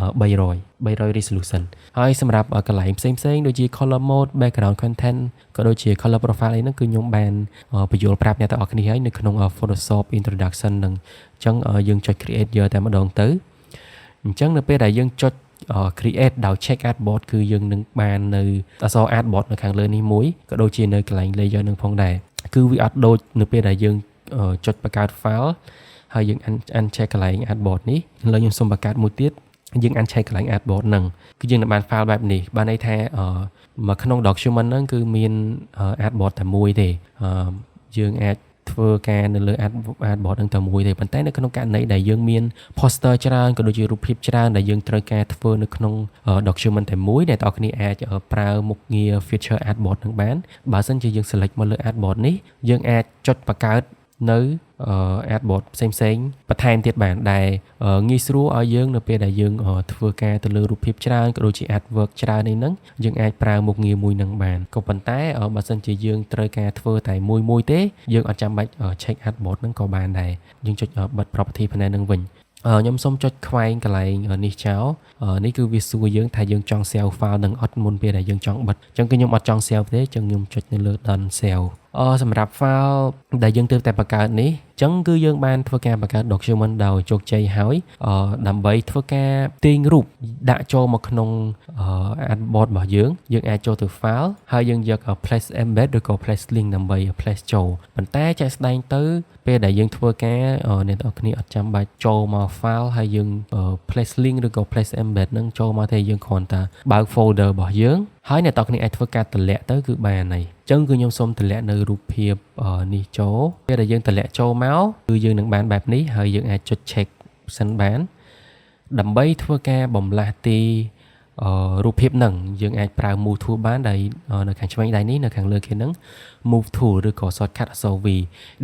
[SPEAKER 1] 300 resolution ហើយសម្រាប់កន្លែងផ្សេងដូចជា color mode background content ក៏ដូចជា color profile អីហ្នឹងគឺខ្ញុំបានបញ្យល់ប្រាប់អ្នកទាំងអស់គ្នាហើយនៅក្នុង Photoshop introduction ហ្នឹងអញ្ចឹងយើងចុច create យកតែម្ដងទៅអញ្ចឹងនៅពេលដែលយើងចុចcreate ដោយ check artboard គឺយើងនឹងបាននៅអក្សរ artboard នៅខាងលើនេះមួយក៏ដូចជានៅកន្លែង layer នឹងផងដែរគឺវាអត់ដូចនៅពេលដែលយើងចុចបង្កើត file ហើយយើង uncheck កន្លែង artboard នេះឥឡូវខ្ញុំសូមបង្កើតមួយទៀតយើង uncheck កន្លែង artboard ហ្នឹងគឺយើងនឹងបាន file បែបនេះបានន័យថាមកក្នុង document ហ្នឹងគឺមាន artboard តែមួយទេយើងអាចធ្វើការនៅលើ artboard ហ្នឹងតែមួយទេប៉ុន្តែនៅក្នុងករណីដែលយើងមាន poster ច្រើនក៏ដូចជារូបភាពច្រើនដែលយើងត្រូវការធ្វើនៅក្នុង document តែមួយដែលអ្នកនរគ្នាអាចប្រើមុខងារ feature artboard ហ្នឹងបានបើសិនជាយើង select មកលើ artboard នេះយើងអាចចុចបង្កើតនៅ artboard ផ្សេងបន្ថែមទៀតបានដែលងាយស្រួលឲ្យយើងនៅពេលដែលយើងធ្វើការទៅលើរូបភាពច្រើនក៏ដូចជា artwork ច្រើននេះហ្នឹងយើងអាចប្រើមុខងារមួយហ្នឹងបានក៏ប៉ុន្តែបើសិនជាយើងត្រូវការធ្វើតែមួយទេយើងអត់ចាំបាច់ check artboard ហ្នឹងក៏បានដែរយើងចុចបិទ property panel ហ្នឹងវិញខ្ញុំសូមចុចខ្វែងកន្លែងនេះចោលនេះគឺវាសួរយើងថាយើងចង់ save file នឹងអត់មុនពេលដែលយើងចង់បិទអញ្ចឹងគឺខ្ញុំអត់ចង់ save ទេអញ្ចឹងខ្ញុំចុចនៅលើ done save សម្រាប់ file ដែលយើងទើបតែបង្កើតនេះអញ្ចឹងគឺយើងបានធ្វើការបង្កើត document ដោយជោគជ័យហើយដើម្បីធ្វើការទាញរូបដាក់ចូលមកក្នុង artboard របស់យើងអាចចូលទៅ file ហើយយើងយក place embed ឬក៏ place link ដើម្បី place ចូលប៉ុន្តែជាក់ស្ដែងទៅពេលដែលយើងធ្វើការអ្នកនរគ្នាអត់ចាំបាច់ចូលមក file ហើយយើង place link ឬក៏ place embed នឹងចូលមកទេយើងគ្រាន់តែបើក folder របស់យើងហើយអ្នកនរគ្នាអាចធ្វើការតម្លាក់ទៅគឺបានហើយអញ្ចឹងគឺខ្ញុំសូមតម្លាក់នៅរូបភាពនេះចូលពេលដែលយើងតម្លាក់ចូលមកគឺយើងនឹងបានបែបនេះហើយយើងអាចចុច check សិនបានដើម្បីធ្វើការបំលាស់ទីរូបភាពហ្នឹងយើងអាចប្រើ move tool បានដែលនៅខាងឆ្វេងដៃនេះនៅខាងលើគេហ្នឹង move tool ឬក៏ shortcut អក្សរ V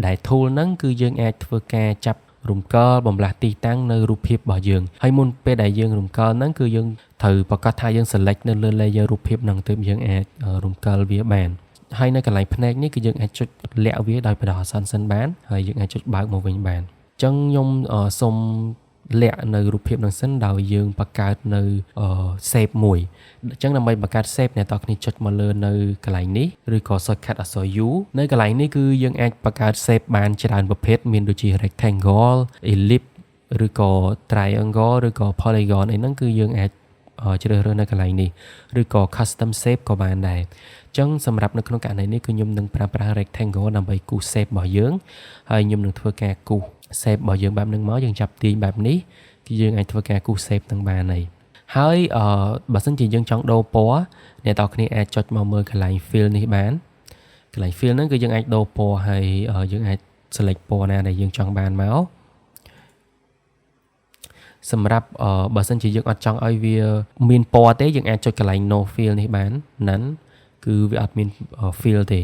[SPEAKER 1] ដែល tool ហ្នឹងគឺយើងអាចធ្វើការចាប់រំកិលបំលាស់ទីតាំងនៅរូបភាពរបស់យើងហើយមុនពេលដែលយើងរំកិលហ្នឹងគឺយើងត្រូវប្រកាសថាយើង select នៅលើ layer រូបភាពហ្នឹងទើបយើងអាចរំកិលវាបានហើយនៅកន្លែងភ្នែកនេះគឺយើងអាចចុចលាក់វាដោយបដោះអាសន្នសិនបានហើយយើងអាចចុចបើកមកវិញបានអញ្ចឹងខ្ញុំសូមលាក់នៅរូបភាពនឹងសិនដោយយើងបង្កើតនៅ shape មួយអញ្ចឹងដើម្បីបង្កើត shape អ្នកនរគ្នាចុចមកលើនៅកន្លែងនេះឬក៏ shortcut អក្សរ U នៅកន្លែងនេះគឺយើងអាចបង្កើត shape បានច្រើនប្រភេទមានដូចជា rectangle ellipse ឬក៏ triangle ឬក៏ polygon អីហ្នឹងគឺយើងអាចជ្រើសរើសនៅកន្លែងនេះឬក៏ custom shape ក៏បានដែរអញ្ចឹងសម្រាប់នៅក្នុងករណីនេះគឺខ្ញុំនឹងប្រើប្រាស់ rectangle ដើម្បីគូស shape របស់យើងហើយខ្ញុំនឹងធ្វើការគូស shape របស់យើងបែបហ្នឹងមកយើងចាប់ទាញបែបនេះគឺយើងអាចធ្វើការគូស shape ហ្នឹងបានហើយបើសិនជាយើងចង់ដូរពណ៌អ្នកនរគ្នាអាចចុចមកមើលកន្លែង fill នេះបានកន្លែង fill ហ្នឹងគឺយើងអាចដូរពណ៌ហើយយើងអាច select ពណ៌ណាដែលយើងចង់បានមកសម្រាប់បើសិនជាយើងអត់ចង់ឲ្យវាមានពណ៌ទេយើងអាចចុចកន្លែង no fill នេះបានហ្នឹងគឺវាអត់មាន fill ទេ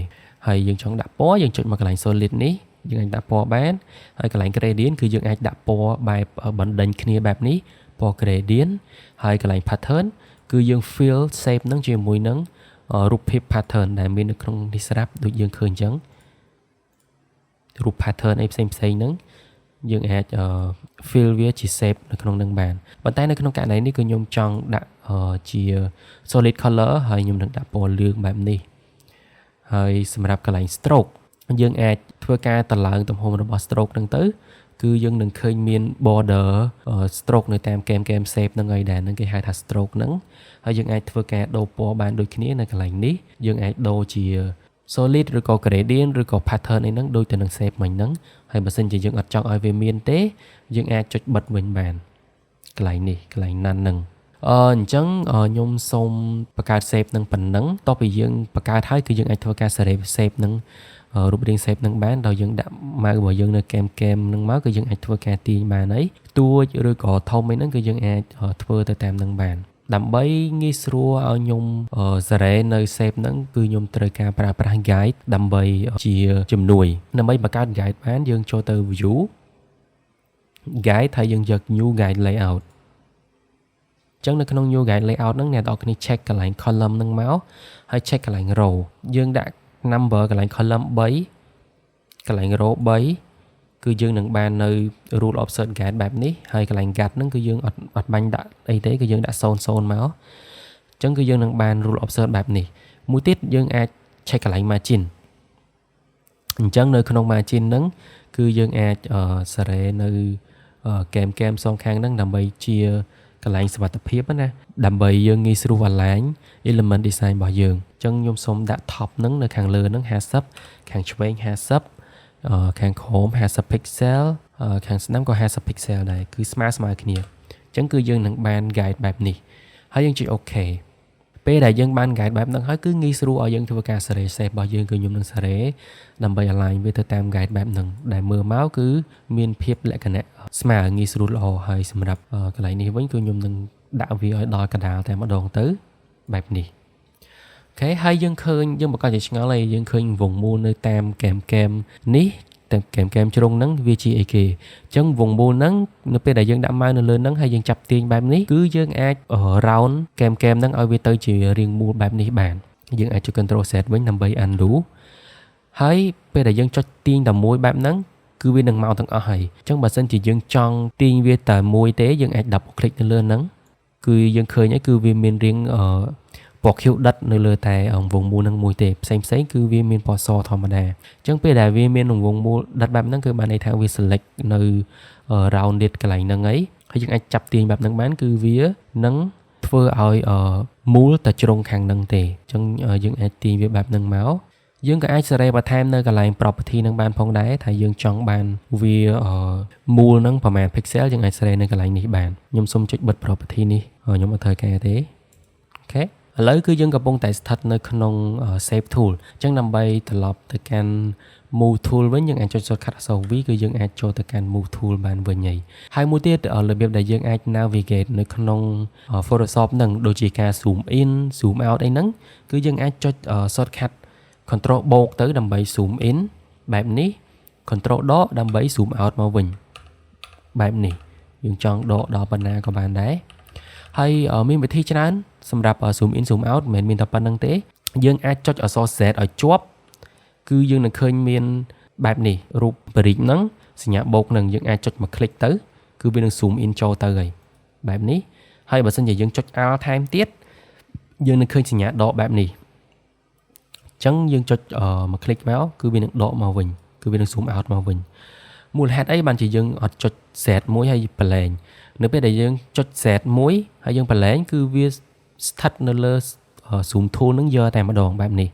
[SPEAKER 1] ហើយយើងចង់ដាក់ពណ៌យើងចុចមកកន្លែង solid នេះយើងអាចដាក់ពណ៌បានហើយកន្លែង gradient គឺយើងអាចដាក់ពណ៌បែបបណ្ដេញគ្នាបែបនេះពណ៌ gradient ហើយកន្លែង pattern គឺយើង fill shape ហ្នឹងជាមួយនឹងរូបភាព pattern ដែលមាននៅក្នុងនេះស្រាប់ដូចយើងឃើញអញ្ចឹងរូប pattern អីផ្សេងហ្នឹងយើងអាច fill វាជា shape នៅក្នុងនឹងបានប៉ុន្តែនៅក្នុងករណីនេះគឺខ្ញុំចង់ដាក់ជា solid color ហើយខ្ញុំនឹងដាក់ពណ៌លឿងបែបនេះហើយសម្រាប់កន្លែង stroke យើងអាចធ្វើការតម្លើងទំហំរបស់ stroke ហ្នឹងទៅគឺយើងនឹងឃើញមាន border stroke នៅតាម game shape ហ្នឹងហើយដែរហ្នឹងគេហៅថា stroke ហ្នឹងហើយយើងអាចធ្វើការដូរពណ៌បានដូចគ្នានៅកន្លែងនេះយើងអាចដូរជា solid ឬក៏ gradient ឬក៏ pattern អីហ្នឹងដូចទៅនឹង shape មិញហ្នឹងហើយបើសិនជាយើងអត់ចង់ឲ្យវាមានទេយើងអាចចុចបិទវិញបាន កន្លែងនេះកន្លែងណាន់នឹងអញ្ចឹងខ្ញុំសូមបង្កើត save នឹងប៉ុណ្ណឹងតោះពីយើងបង្កើតហើយគឺយើងអាចធ្វើការ save នឹងរូបរាង save នឹងបានដោយយើងដាក់ម៉ៅរបស់យើងនៅ game នឹងមកគឺយើងអាចធ្វើការទាញបានហើយទួចឬក៏ធំអីហ្នឹងគឺយើងអាចធ្វើទៅតាមនឹងបានដើម្បីងាយស្រួលឲ្យខ្ញុំសារ៉េនៅ save ហ្នឹងគឺខ្ញុំត្រូវការប្រើប្រាស់ guide ដើម្បីជាជំនួយដើម្បីបង្កើត guide បានយើងចូលទៅ view guide ហើយយើងយក new guide layout ចឹងនៅក្នុង new guide layout ហ្នឹងអ្នកនរគ្នា check កន្លែង column ហ្នឹងមកហើយ check កន្លែង row យើងដាក់ number កន្លែង column 3កន្លែង row 3គឺយើងនឹងបាននៅ rule of search guide បែបនេះហើយកន្លែង guide ហ្នឹងគឺយើងអត់បាញ់ដាក់អីទេគឺយើងដាក់0 0មកអញ្ចឹងគឺយើងនឹងបាន rule of search បែបនេះមួយទៀតយើងអាច check កន្លែង margin អញ្ចឹងនៅក្នុង margin ហ្នឹងគឺយើងអាចសារ៉េនៅgame សងខាងហ្នឹងដើម្បីជាកន្លែងសុវត្ថិភាពណាដើម្បីយើងងាយស្រួល align element design របស់យើងអញ្ចឹងខ្ញុំសូមដាក់ top ហ្នឹងនៅខាងលើហ្នឹង50ខាងឆ្វេង50ខាងក្រោម50 pixel ខាងស្ដាំក៏50 pixel ដែរគឺស្មើគ្នាអញ្ចឹងគឺយើងនឹងបាន guide បែបនេះហើយយើងចុច OK ពេលដែលយើងបាន guide បែបហ្នឹងហើយគឺងាយស្រួលឲ្យយើងធ្វើការ sarray shape របស់យើងគឺខ្ញុំនឹង sarray ដើម្បី align វាទៅតាម guide បែបហ្នឹងដែលមើលមកគឺមានភាពលក្ខណៈស្មើងាយស្រួលល្អហើយសម្រាប់កន្លែងនេះវិញគឺខ្ញុំនឹងដាក់វាឲ្យដល់កណ្ដាលតែម្ដងទៅបែបនេះអូខេហើយយើងឃើញយើងប្រកាសជាឆ្ងល់ហើយយើងឃើញវងមូលនៅតាម game នេះតាម game ជ្រុងហ្នឹងវាជាអីគេអញ្ចឹងវងមូលហ្នឹងនៅពេលដែលយើងដាក់ម៉ៅនៅលើហ្នឹងហើយយើងចាប់ទាញបែបនេះគឺយើងអាច round game ហ្នឹងឲ្យវាទៅជារាងមូលបែបនេះបានយើងអាចចុច control z វិញដើម្បី undo ហើយពេលដែលយើងចុចទាញតែមួយបែបហ្នឹងគឺវានឹងមកទាំងអស់ហើយអញ្ចឹងបើសិនជាយើងចង់ទាញវាតែមួយទេយើងអាច double click នៅលើហ្នឹងគឺយើងឃើញហើយគឺវាមានរាងពណ៌ខៀវដិតនៅលើតែវងមូលនឹងមួយទេផ្សេងគឺវាមានពណ៌សធម្មតាអញ្ចឹងពេលដែលវាមានវងមូលដិតបែបហ្នឹងគឺបានន័យថាវា select នៅ rounded កន្លែងហ្នឹងហើយយើងអាចចាប់ទាញបែបហ្នឹងបានគឺវានឹងធ្វើឲ្យមូលតែជ្រុងខាងហ្នឹងទេអញ្ចឹងយើងអាចទាញវាបែបហ្នឹងមកយើងក៏អាចសារ៉េបន្ថែមនៅកន្លែង property នឹងបានផងដែរថាយើងចង់បានវាមូលនឹងប្រហែល pixel យើងអាចសារ៉េនៅកន្លែងនេះបានខ្ញុំសូមចុចបិទ property នេះខ្ញុំអត់ត្រូវការទេអូខេឥឡូវគឺយើងកំពុងតែស្ថិតនៅក្នុង save tool អញ្ចឹងដើម្បីត្រឡប់ទៅកាន់ move tool វិញយើងអាចចុច shortcut អក្សរ V គឺយើងអាចចូលទៅកាន់ move tool បានវិញហើយមួយទៀតរបៀបដែលយើងអាច navigate នៅក្នុង Photoshop ហ្នឹងដូចជាការ zoom in zoom out អីហ្នឹងគឺយើងអាចចុច shortcut control បូកទៅដើម្បី zoom in បែបនេះ control ដកដើម្បី zoom out មកវិញបែបនេះយើងចង់ដកដល់ប៉ុណ្ណាក៏បានដែរហើយមានវិធីច្រើនសម្រាប់ zoom in zoom out មិនមែនមានតែប៉ុណ្្នឹងទេយើងអាចចុចអក្សរ Z ឲ្យជាប់គឺយើងនឹងឃើញមានបែបនេះរូបបរិចហ្នឹងសញ្ញាបូកហ្នឹងយើងអាចចុចមកคลิกទៅគឺវានឹង zoom in ចូលទៅហើយបែបនេះហើយបើសិនជាយើងចុច Alt ថែមទៀតយើងនឹងឃើញសញ្ញាដកបែបនេះអញ្ចឹងយើងចុចមកคลิกមកគឺវានឹងដកមកវិញគឺវានឹង zoom out មកវិញមូលហេតុអីបានជាយើងអត់ចុច Z មួយហើយប្រឡែងនៅពេលដែលយើងចុច Z មួយហើយយើងប្រឡែងគឺវាស្ថិតនៅលើ zoom tool នឹងយកតែម្ដងបែបនេះ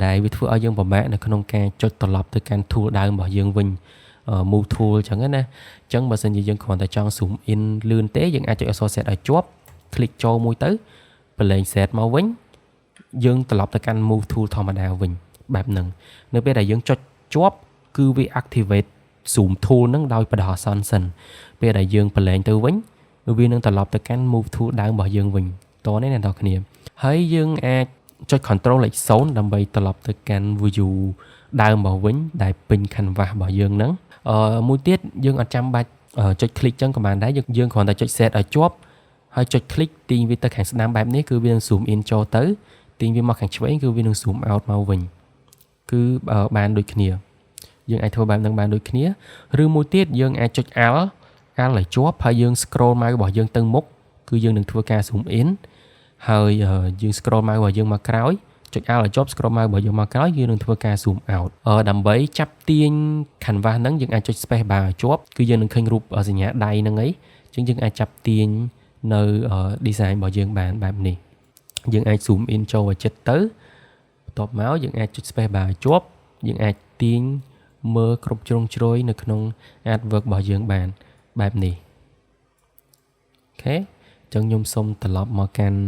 [SPEAKER 1] ដែលវាធ្វើឲ្យយើងពិបាកនៅក្នុងការចុចត្រឡប់ទៅកាន់ tool ដើមរបស់យើងវិញ move tool អញ្ចឹងណាអញ្ចឹងបើសិនជាយើងគ្រាន់តែចង់ zoom in លឿនទេយើងអាចចុចអក្សរ Z ឲ្យជាប់ click ចូលមួយទៅប្រឡែង Z មកវិញយើងត្រឡប់ទៅកាន់ move tool ធម្មតាវិញបែបហ្នឹងនៅពេលដែលយើងចុចជាប់គឺវា activate zoom tool ហ្នឹងដោយបដោះអាសន្នសិនពេលដែលយើងប្រឡែងទៅវិញវានឹងត្រឡប់ទៅកាន់ move tool ដើមរបស់យើងវិញតោះនេះអ្នកនរគ្នាហើយយើងអាចចុច control លេខ0ដើម្បីត្រឡប់ទៅកាន់ view ដើមរបស់វិញដែលពេញ canvas របស់យើងហ្នឹងមួយទៀតយើងអត់ចាំបាច់ចុច click ចឹងក៏បានដែរយើងគ្រាន់តែចុច set ឲ្យជាប់ហើយចុច click ទាញវាទៅខាងស្ដាំបែបនេះគឺវានឹង zoom in ចូលទៅទាញវាមកខាងឆ្វេងគឺវានឹង zoom out មកវិញគឺបានដូចគ្នាយើងអាចធ្វើបែបហ្នឹងបានដូចគ្នាឬមួយទៀតយើងអាចចុច Alt ឲ្យជាប់ហើយយើង scroll mouse របស់យើងទៅមុខគឺយើងនឹងធ្វើការ zoom in ហើយយើង scroll mouse របស់យើងមកក្រោយចុច Alt ឲ្យជាប់ scroll mouse របស់យើងមកក្រោយយើងនឹងធ្វើការ zoom out ដើម្បីចាប់ទាញ canvas ហ្នឹងយើងអាចចុច space bar ឲ្យជាប់គឺយើងនឹងឃើញរូបសញ្ញាដៃហ្នឹងអីអញ្ចឹងយើងអាចចាប់ទាញនៅ design របស់យើងបានបែបនេះយើងអាច zoom in ចូលឲ្យជិតទៅបន្ទាប់មកយើងអាចចុច space bar ឲ្យជាប់យើងអាចទាញមើលគ្រប់ជ្រុងជ្រោយនៅក្នុង artwork របស់យើងបានបែបនេះ ខេចឹងខ្ញុំសូមត្រឡប់មកកាន់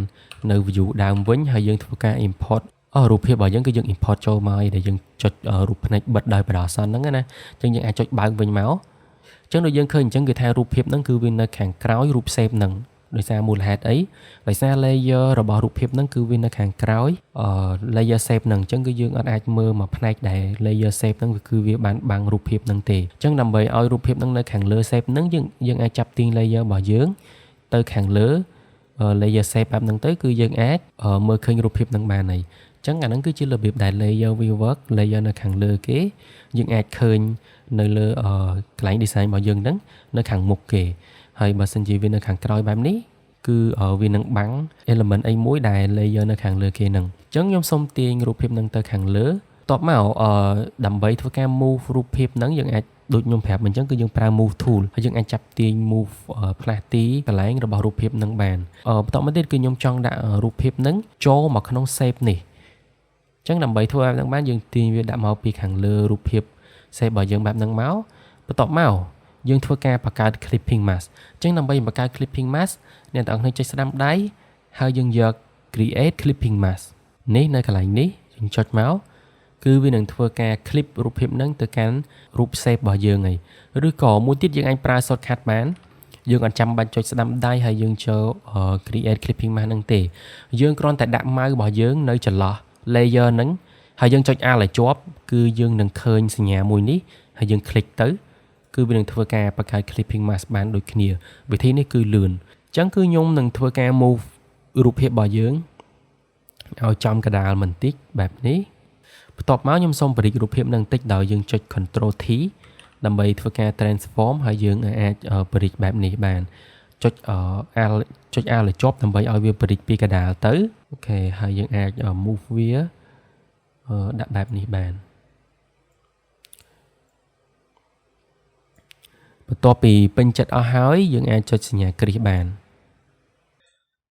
[SPEAKER 1] នៅ view ដើមវិញហើយយើងធ្វើការ import រូបភាពរបស់យើងគឺយើង import ចូលមកឲ្យដែលយើងចុចរូបភ្នែកបិទដោយបដោតអាសន្នហ្នឹងណាចឹងយើងអាចចុចបើកវិញមកចឹងដូចយើងឃើញអញ្ចឹងគឺថារូបភាពហ្នឹងគឺវានៅខាងក្រោយរូប save ហ្នឹងដោយសារមូលហេតុអីដោយសារ layer របស់រូបភាពហ្នឹងគឺវានៅខាងក្រោយlayer save ហ្នឹងអញ្ចឹងគឺយើងអត់អាចមើលមកផ្នែកដែល layer save ហ្នឹងគឺវាបានបាំងរូបភាពហ្នឹងទេអញ្ចឹងដើម្បីឲ្យរូបភាពហ្នឹងនៅខាងលើ save ហ្នឹងយើងអាចចាប់ទាញ layer របស់យើងទៅខាងលើ layer save បែបហ្នឹងទៅគឺយើងអាចមើលឃើញរូបភាពហ្នឹងបានហើយអញ្ចឹងអាហ្នឹងគឺជារបៀបដែល layer វា work layer នៅខាងលើគេយើងអាចឃើញនៅលើកន្លែង design របស់យើងហ្នឹងនៅខាងមុខគេហើយបើសិនជាវានៅខាងក្រោយបែបនេះគឺវានឹងបាំង element អីមួយដែល layer នៅខាងលើគេហ្នឹងអញ្ចឹងខ្ញុំសូមទាញរូបភាពហ្នឹងទៅខាងលើបន្ទាប់មកដើម្បីធ្វើការ move រូបភាពហ្នឹងយើងអាចដូចខ្ញុំប្រាប់អញ្ចឹងគឺយើងប្រើ move tool ហើយយើងអាចចាប់ទាញ move ផ្លាស់ទីកន្លែងរបស់រូបភាពហ្នឹងបានបន្តមកទៀតគឺខ្ញុំចង់ដាក់រូបភាពហ្នឹងចូលមកក្នុង shape នេះអញ្ចឹងដើម្បីធ្វើឲ្យហ្នឹងបានយើងទាញវាដាក់មកពីខាងលើរូបភាព shape របស់យើងបែបហ្នឹងមកបន្ទាប់មកយើងធ្វើការបង្កើត clipping mask អញ្ចឹងដើម្បីបង្កើត clipping mask អ្នកទាំងអស់គ្នាចុចស្ដាំដៃហើយយើងយក create clipping mask នេះនៅកន្លែងនេះយើងចុចមកគឺវានឹងធ្វើការ clip រូបភាពហ្នឹងទៅកាន់រូប shape របស់យើងហើយឬក៏មួយទៀតយើងអាចប្រើ shortcut បានយើងអត់ចាំបាច់ចុចស្ដាំដៃហើយយើងចូល create clipping mask ហ្នឹងទេយើងគ្រាន់តែដាក់ mouse របស់យើងនៅចន្លោះ layer ហ្នឹងហើយយើងចុច Alt ឲ្យជាប់គឺយើងនឹងឃើញសញ្ញាមួយនេះហើយយើង click ទៅគឺវានឹងធ្វើការបង្កើត clipping mask បានដូចគ្នាវិធីនេះគឺលឿនអញ្ចឹងគឺខ្ញុំនឹងធ្វើការ move រូបភាពរបស់យើងឲ្យចំកណ្ដាលបន្តិចបែបនេះបន្ទាប់មកខ្ញុំសូមបរិចរូបភាពនឹងបន្តិចដោយយើងចុច Ctrl T ដើម្បីធ្វើការ transform ហើយយើងអាចបរិចបែបនេះបានចុច Alt ចុច Alt ឲ្យជាប់ដើម្បីឲ្យវាបរិចពីកណ្ដាលទៅអូខេហើយយើងអាច move វាដាក់បែបនេះបានបន្ទាប់ពីពេញចិត្តអស់ហើយយើងអាចចុចសញ្ញាគ្រីសបាន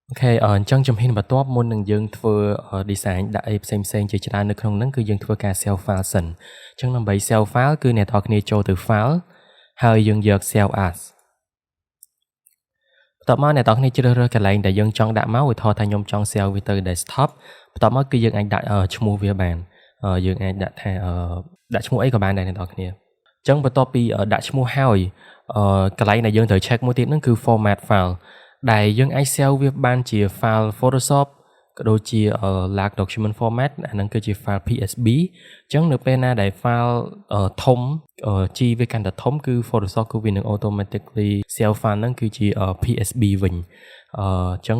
[SPEAKER 1] អូខេអញ្ចឹងជំហានបន្ទាប់មុននឹងយើងធ្វើ design ដាក់អីផ្សេងៗជាច្រើននៅក្នុងហ្នឹងគឺយើងធ្វើការ save file សិនអញ្ចឹងដើម្បី save file គឺអ្នកនរគ្នាចូលទៅ file ហើយយើងយក save as បន្ទាប់មកអ្នកនរគ្នាជ្រើសរើសកន្លែងដែលយើងចង់ដាក់មកឧទាហរណ៍ថាខ្ញុំចង់ save វាទៅ desktop បន្ទាប់មកគឺយើងអាចដាក់ឈ្មោះវាបានយើងអាចដាក់ថាដាក់ឈ្មោះអីក៏បានដែរអ្នកនរគ្នាអញ្ចឹងបន្ទាប់ពីដាក់ឈ្មោះហើយកន្លែងដែលយើងត្រូវ check មួយទៀតហ្នឹងគឺ format file ដែលយើងអាច save វាបានជា file Photoshop ក៏ដូចជា large document format អាហ្នឹងគឺជា file PSB អញ្ចឹងនៅពេលណាដែល file ធំ G វាកាន់តែធំគឺ Photoshop គឺវានឹង automatically save file ហ្នឹងគឺជា PSB វិញអញ្ចឹង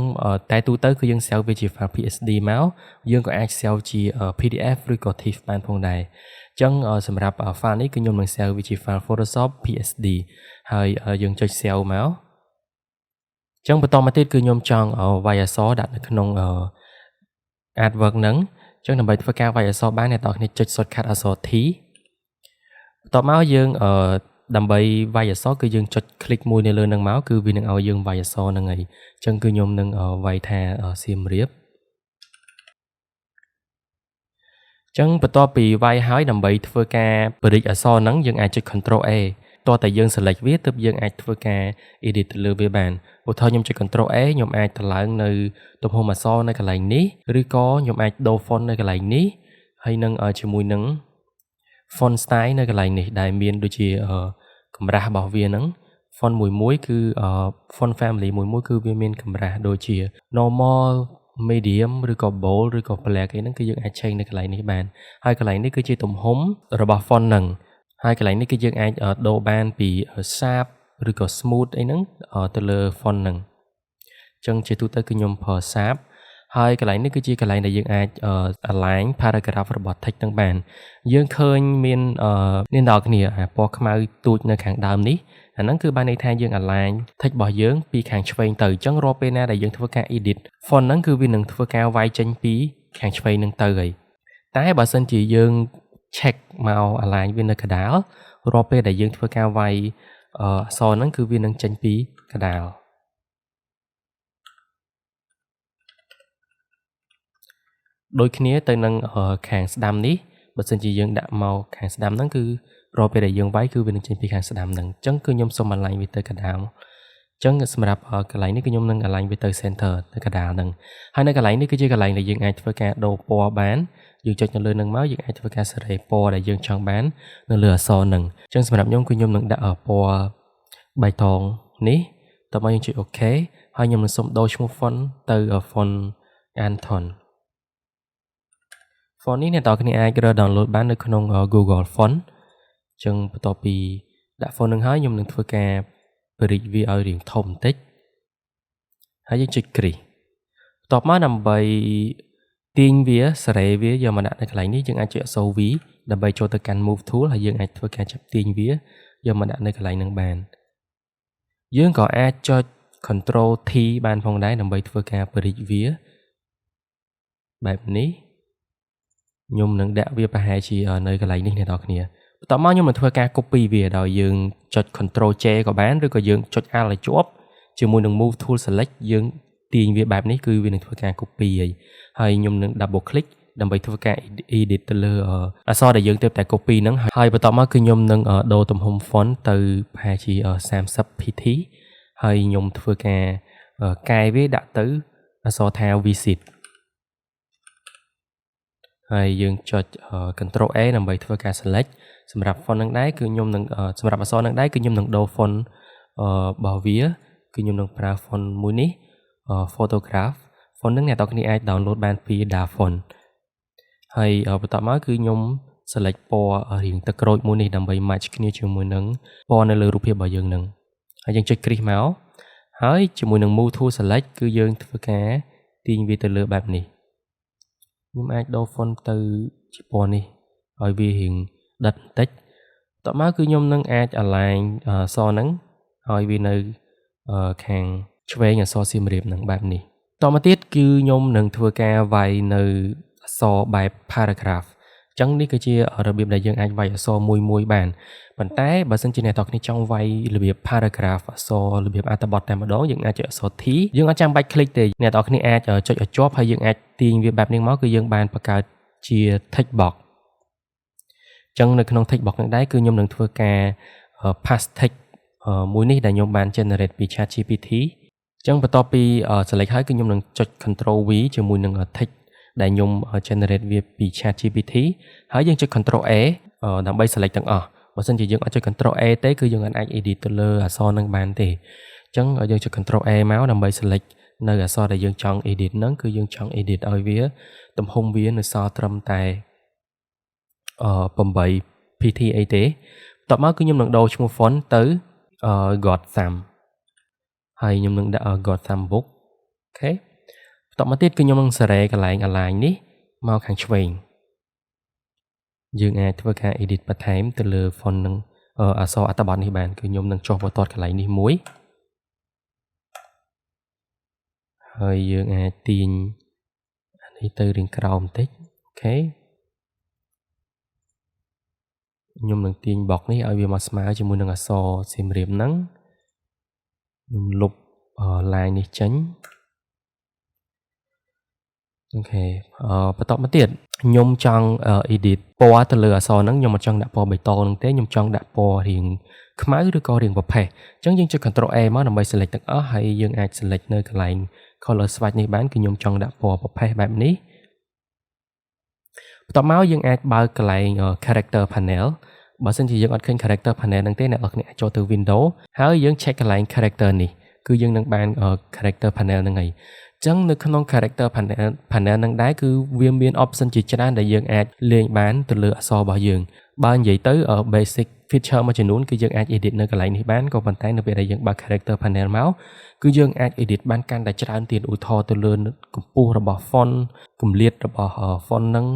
[SPEAKER 1] តែទូទៅគឺយើង save វាជា file PSD មកយើងក៏អាច save ជា PDF ឬក៏ TIFF បានផងដែរអញ្ចឹងសម្រាប់ file នេះគឺខ្ញុំនឹង save វាជា file Photoshop PSD ហើយយើងចុច save មកអញ្ចឹងបន្តមកទៀតគឺខ្ញុំចង់វាយអក្សរដាក់នៅក្នុងartwork ហ្នឹងអញ្ចឹងដើម្បីធ្វើការវាយអក្សរបានអ្នកនរគ្នាចុច shortcut អក្សរ T បន្ទាប់មកយើងដើម្បីវាយអក្សរគឺយើងចុច click មួយនៅលើហ្នឹងមកគឺវានឹងឲ្យយើងវាយអក្សរហ្នឹងហើយអញ្ចឹងគឺខ្ញុំនឹងវាយថាសៀមរាបអញ្ចឹងបន្ទាប់ពីវាយហើយដើម្បីធ្វើការបរិចអក្សរហ្នឹងយើងអាចចុច Ctrl A តោះតែយើង select វាទើបយើងអាចធ្វើការ edit ទៅលើវាបានឧទាហរណ៍ខ្ញុំចុច Ctrl A ខ្ញុំអាចតម្លើងនៅទំហំអក្សរនៅកន្លែងនេះឬក៏ខ្ញុំអាចដូរ font នៅកន្លែងនេះហើយនឹងជាមួយនឹង font style នៅកន្លែងនេះដែលមានដូចជាកម្រាស់របស់វាហ្នឹង font មួយគឺfont family មួយគឺវាមានកម្រាស់ដូចជា normal medium ឬក៏ bold ឬក៏ black អីហ្នឹងគឺយើងអាច change នៅកន្លែងនេះបានហើយកន្លែងនេះគឺជាទំហំរបស់ font ហ្នឹងហើយកន្លែងនេះគឺយើងអាចដូរបានពី sharp ឬក៏ smooth អីហ្នឹងទៅលើ font ហ្នឹងអញ្ចឹងជាទូទៅគឺខ្ញុំប្រើ sharp ហើយកន្លែងនេះគឺជាកន្លែងដែលយើងអាច align paragraph របស់ text ហ្នឹងបានយើងឃើញមានអ្នកនរគ្នាពណ៌ខ្មៅទូចនៅខាងដើមនេះអាហ្នឹងគឺបានន័យថាយើង align text របស់យើងពីខាងឆ្វេងទៅអញ្ចឹងរាល់ពេលណាដែលយើងធ្វើការ edit font ហ្នឹងគឺវានឹងធ្វើការវាយចេញពីខាងឆ្វេងហ្នឹងទៅហើយតែបើសិនជាយើង check មក align វានៅកណ្ដាលរាល់ពេលដែលយើងធ្វើការវាយអក្សរហ្នឹងគឺវានឹងចេញពីកណ្ដាលដូចគ្នាទៅនឹងខាងស្ដាំនេះបើសិនជាយើងដាក់មកខាងស្ដាំហ្នឹងគឺរាល់ពេលដែលយើងវាយគឺវានឹងចេញពីខាងស្ដាំហ្នឹងអញ្ចឹងគឺខ្ញុំសូម align វាទៅកណ្ដាលអ ចឹងសម្រាប់កន្លែងនេះគឺខ្ញុំនឹង align វាទៅ center ទៅកណ្ដាលហ្នឹងហើយនៅកន្លែងនេះគឺជាកន្លែងដែលយើងអាចធ្វើការដូរពណ៌បានយើងចុចនៅលើនឹងមកយើងអាចធ្វើការសេរីពណ៌ដែលយើងចង់បាននៅលើអក្សរហ្នឹងចឹងសម្រាប់ខ្ញុំគឺខ្ញុំនឹងដាក់ពណ៌បៃតងនេះតោះមកយើងចុច OK ហើយខ្ញុំនឹងសុំដូរឈ្មោះ font ទៅ font Anton font នេះអ្នកនរគ្នាអាចរើ download បាននៅក្នុង Google Font ចឹងបន្ទាប់ពីដាក់ font នឹងហើយខ្ញុំនឹងធ្វើការបរិចវាឲ្យរាងធំបន្តិចហើយយើងចុចគ្រីសបន្ទាប់មកដើម្បីទាញវាសេរីវាយកមកដាក់នៅកន្លែងនេះយើងអាចចុចអក្សរ V ដើម្បីចូលទៅកាន់ Move Tool ហើយយើងអាចធ្វើការចាប់ទាញវាយកមកដាក់នៅកន្លែងហ្នឹងបានយើងក៏អាចចុច Control T បានផងដែរដើម្បីធ្វើការបរិចវាបែបនេះខ្ញុំនឹងដាក់វាប្រហែលជានៅកន្លែងនេះអ្នកនរគ្នាបន្ទាប់មកខ្ញុំនឹងធ្វើការ copy វាដោយយើងចុច Control J ក៏បានឬក៏យើងចុច Alt ឲ្យជាប់ជាមួយនឹង Move Tool Select យើងទាញវាបែបនេះគឺវានឹងធ្វើការ copy ហើយខ្ញុំនឹង double click ដើម្បីធ្វើការ edit ទៅលើអក្សរដែលយើងទើបតែ copy ហ្នឹងហើយបន្ទាប់មកគឺខ្ញុំនឹងដូរទំហំ font ទៅប្រហែលជា30 pt ហើយខ្ញុំធ្វើការកែវាដាក់ទៅអក្សរថា visit ហើយយើងចុច Control A ដើម្បីធ្វើការ select សម្រាប់ font នឹងដែរគឺខ្ញុំនឹងសម្រាប់អក្សរនឹងដែរគឺខ្ញុំនឹងដូរ font របស់វាគឺខ្ញុំនឹងប្រើ font មួយនេះ photograph font នឹងអ្នកនរគ្នាអាច download បានពី DaFont ហើយបន្ទាប់មកគឺខ្ញុំ select ពណ៌រាងទឹកក្រូចមួយនេះដើម្បី match គ្នាជាមួយនឹងពណ៌នៅលើរូបភាពរបស់យើងនឹងហើយយើងចុចគ្រីសមកហើយជាមួយនឹង Move Tool Select គឺយើងធ្វើការទាញវាទៅលើបែបនេះខ្ញុំអាចដូរ font ទៅជាពណ៌នេះឲ្យវារៀងដិតបន្តិចបន្ទាប់មកគឺខ្ញុំនឹងអាច align អក្សរហ្នឹងឲ្យវានៅខាងឆ្វេងអក្សរសៀមរាបហ្នឹងបែបនេះតមកទៀតគឺខ្ញុំនឹងធ្វើការវាយនៅអក្សរបែប paragraph អញ្ចឹងនេះគឺជារបៀបដែលយើងអាចវាយអក្សរមួយបានប៉ុន្តែបើសិនជាអ្នកនរគ្នាចង់វាយរបៀប paragraph អក្សររបៀបអត្ថបទតែម្ដងយើងអាចចុចអក្សរ T យើងអត់ចាំបាច់ click ទេអ្នកនរគ្នាអាចចុចឲ្យជាប់ហើយយើងអាចទាញវាបែបនេះមកគឺយើងបានបង្កើតជា text box អញ្ចឹងនៅក្នុង text box នេះដែរគឺខ្ញុំនឹងធ្វើការ pass text មួយនេះដែលខ្ញុំបាន generate ពី ChatGPT អញ្ចឹងបន្ទាប់ពី select ហើយគឺខ្ញុំនឹងចុច Control V ជាមួយនឹង text ដែលខ្ញុំ generate វាពី ChatGPT ហើយយើងចុច Control A ដើម្បី select ទាំងអស់បើមិនជាយើងអត់ចុច Control A ទេគឺយើងអាច edit ទៅលើអក្សរនឹងបានទេអញ្ចឹងយើងចុច Control A មកដើម្បី select នៅអក្សរដែលយើងចង់ edit ហ្នឹងគឺយើងចង់ edit ឲ្យវាទំហំវានៅសល់ត្រឹមតែ8 pt អីទេបន្ទាប់មកគឺខ្ញុំនឹងដូរឈ្មោះ font ទៅ Gotham ហើយខ្ញុំនឹងដាក់ Gotham Book អូខេបន្ទាប់មកទៀតគឺខ្ញុំនឹងសេរីកន្លែង align នេះមកខាងឆ្វេងយើងអាចធ្វើការ edit បន្ថែមទៅលើ font នឹងអក្សរអត្ថបទនេះបានគឺខ្ញុំនឹងចុះបន្ទាត់កន្លែងនេះមួយហើយយើងអាចទាញអានេះទៅរាងក្រោមបន្តិចអូខេខ្ញុំនឹងទាញ box នេះឲ្យវាមកស្មើជាមួយនឹងអក្សរសៀមរាបហ្នឹងខ្ញុំលុប line នេះចេញអូខេបន្តមកទៀតខ្ញុំចង់ edit ពណ៌ទៅលើអក្សរហ្នឹងខ្ញុំមិនចង់ដាក់ពណ៌បៃតងហ្នឹងទេខ្ញុំចង់ដាក់ពណ៌រាងខ្មៅឬក៏រាងប្រផេះអញ្ចឹងយើងចុច Control A មកដើម្បី select ទាំងអស់ហើយយើងអាច select នៅកន្លែង color swatch នេះបានគឺខ្ញុំចង់ដាក់ពណ៌ប្រផេះបែបនេះបន្ទាប់មកយើងអាចបើកកន្លែង character panel បើសិនជាយើងអត់ឃើញ character panel ហ្នឹងទេអ្នកនរគ្នាអាចចូលទៅ window ហើយយើង check កន្លែង character នេះគឺយើងនឹងបាន character panel ហ្នឹងហើយអញ្ចឹងនៅក្នុង character panel ហ្នឹងដែរគឺវាមាន option ជាច្រើនដែលយើងអាចលេងបានទៅលើអក្សររបស់យើងបើនិយាយទៅ basic feature មួយចំនួនគឺយើងអាច edit នៅកន្លែងនេះបានក៏ប៉ុន្តែនៅពេលដែលយើងបើក character panel មកគឺយើងអាច edit បានកាន់តែច្រើនទៀតឧទាហរណ៍ទៅលើកម្ពស់របស់ font គម្លាតរបស់ font ហ្នឹង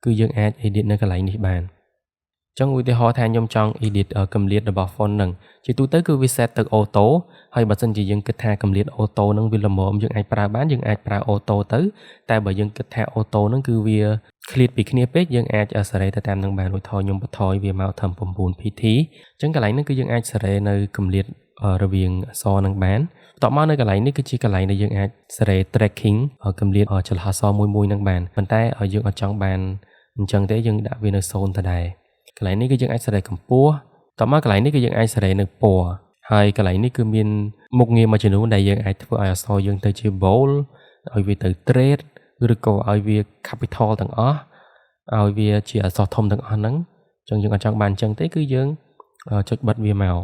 [SPEAKER 1] គឺយើងអាច edit នៅកន្លែងនេះបានអញ្ចឹងឧទាហរណ៍ថាខ្ញុំចង់ edit កម្លាតរបស់ font ហ្នឹងជាទូទៅគឺវា set ទៅ auto ហើយបើសិនជាយើងគិតថាកម្លាត auto ហ្នឹងវាល្មមយើងអាចប្រើបានយើងអាចប្រើ auto ទៅតែបើយើងគិតថា auto ហ្នឹងគឺវាឃ្លាតពីគ្នាពេកយើងអាចសេរីទៅតាមនឹងបានឧទាហរណ៍ខ្ញុំបន្ថយវាមកត្រឹម9 pt អញ្ចឹងកន្លែងហ្នឹងគឺយើងអាចសេរីនៅកម្លាតរវាងអក្សរហ្នឹងបានបន្ទាប់មកនៅកន្លែងនេះគឺជាកន្លែងដែលយើងអាចសេរី tracking កម្លាតចលហអក្សរមួយហ្នឹងបានប៉ុន្តែយើងអត់ចង់បានអញ្ចឹងទេយើងដាក់វានៅ0ដដែលកន្លែងនេះគឺយើងអាចសេរីកម្ពស់តមកកន្លែងនេះគឺយើងអាចសេរីនៅពណ៌ ហើយកន្លែងនេះគឺមានមុខងារមួយចំនួនដែលយើងអាចធ្វើឲ្យអក្សរយើងទៅជា bold ឲ្យវាទៅ trade ឬក៏ឲ្យវា capital ទាំងអស់ឲ្យវាជាអក្សរធំទាំងអស់ហ្នឹងអញ្ចឹងយើងអត់ចង់បានអញ្ចឹងទេគឺយើងចុចបិទវាមក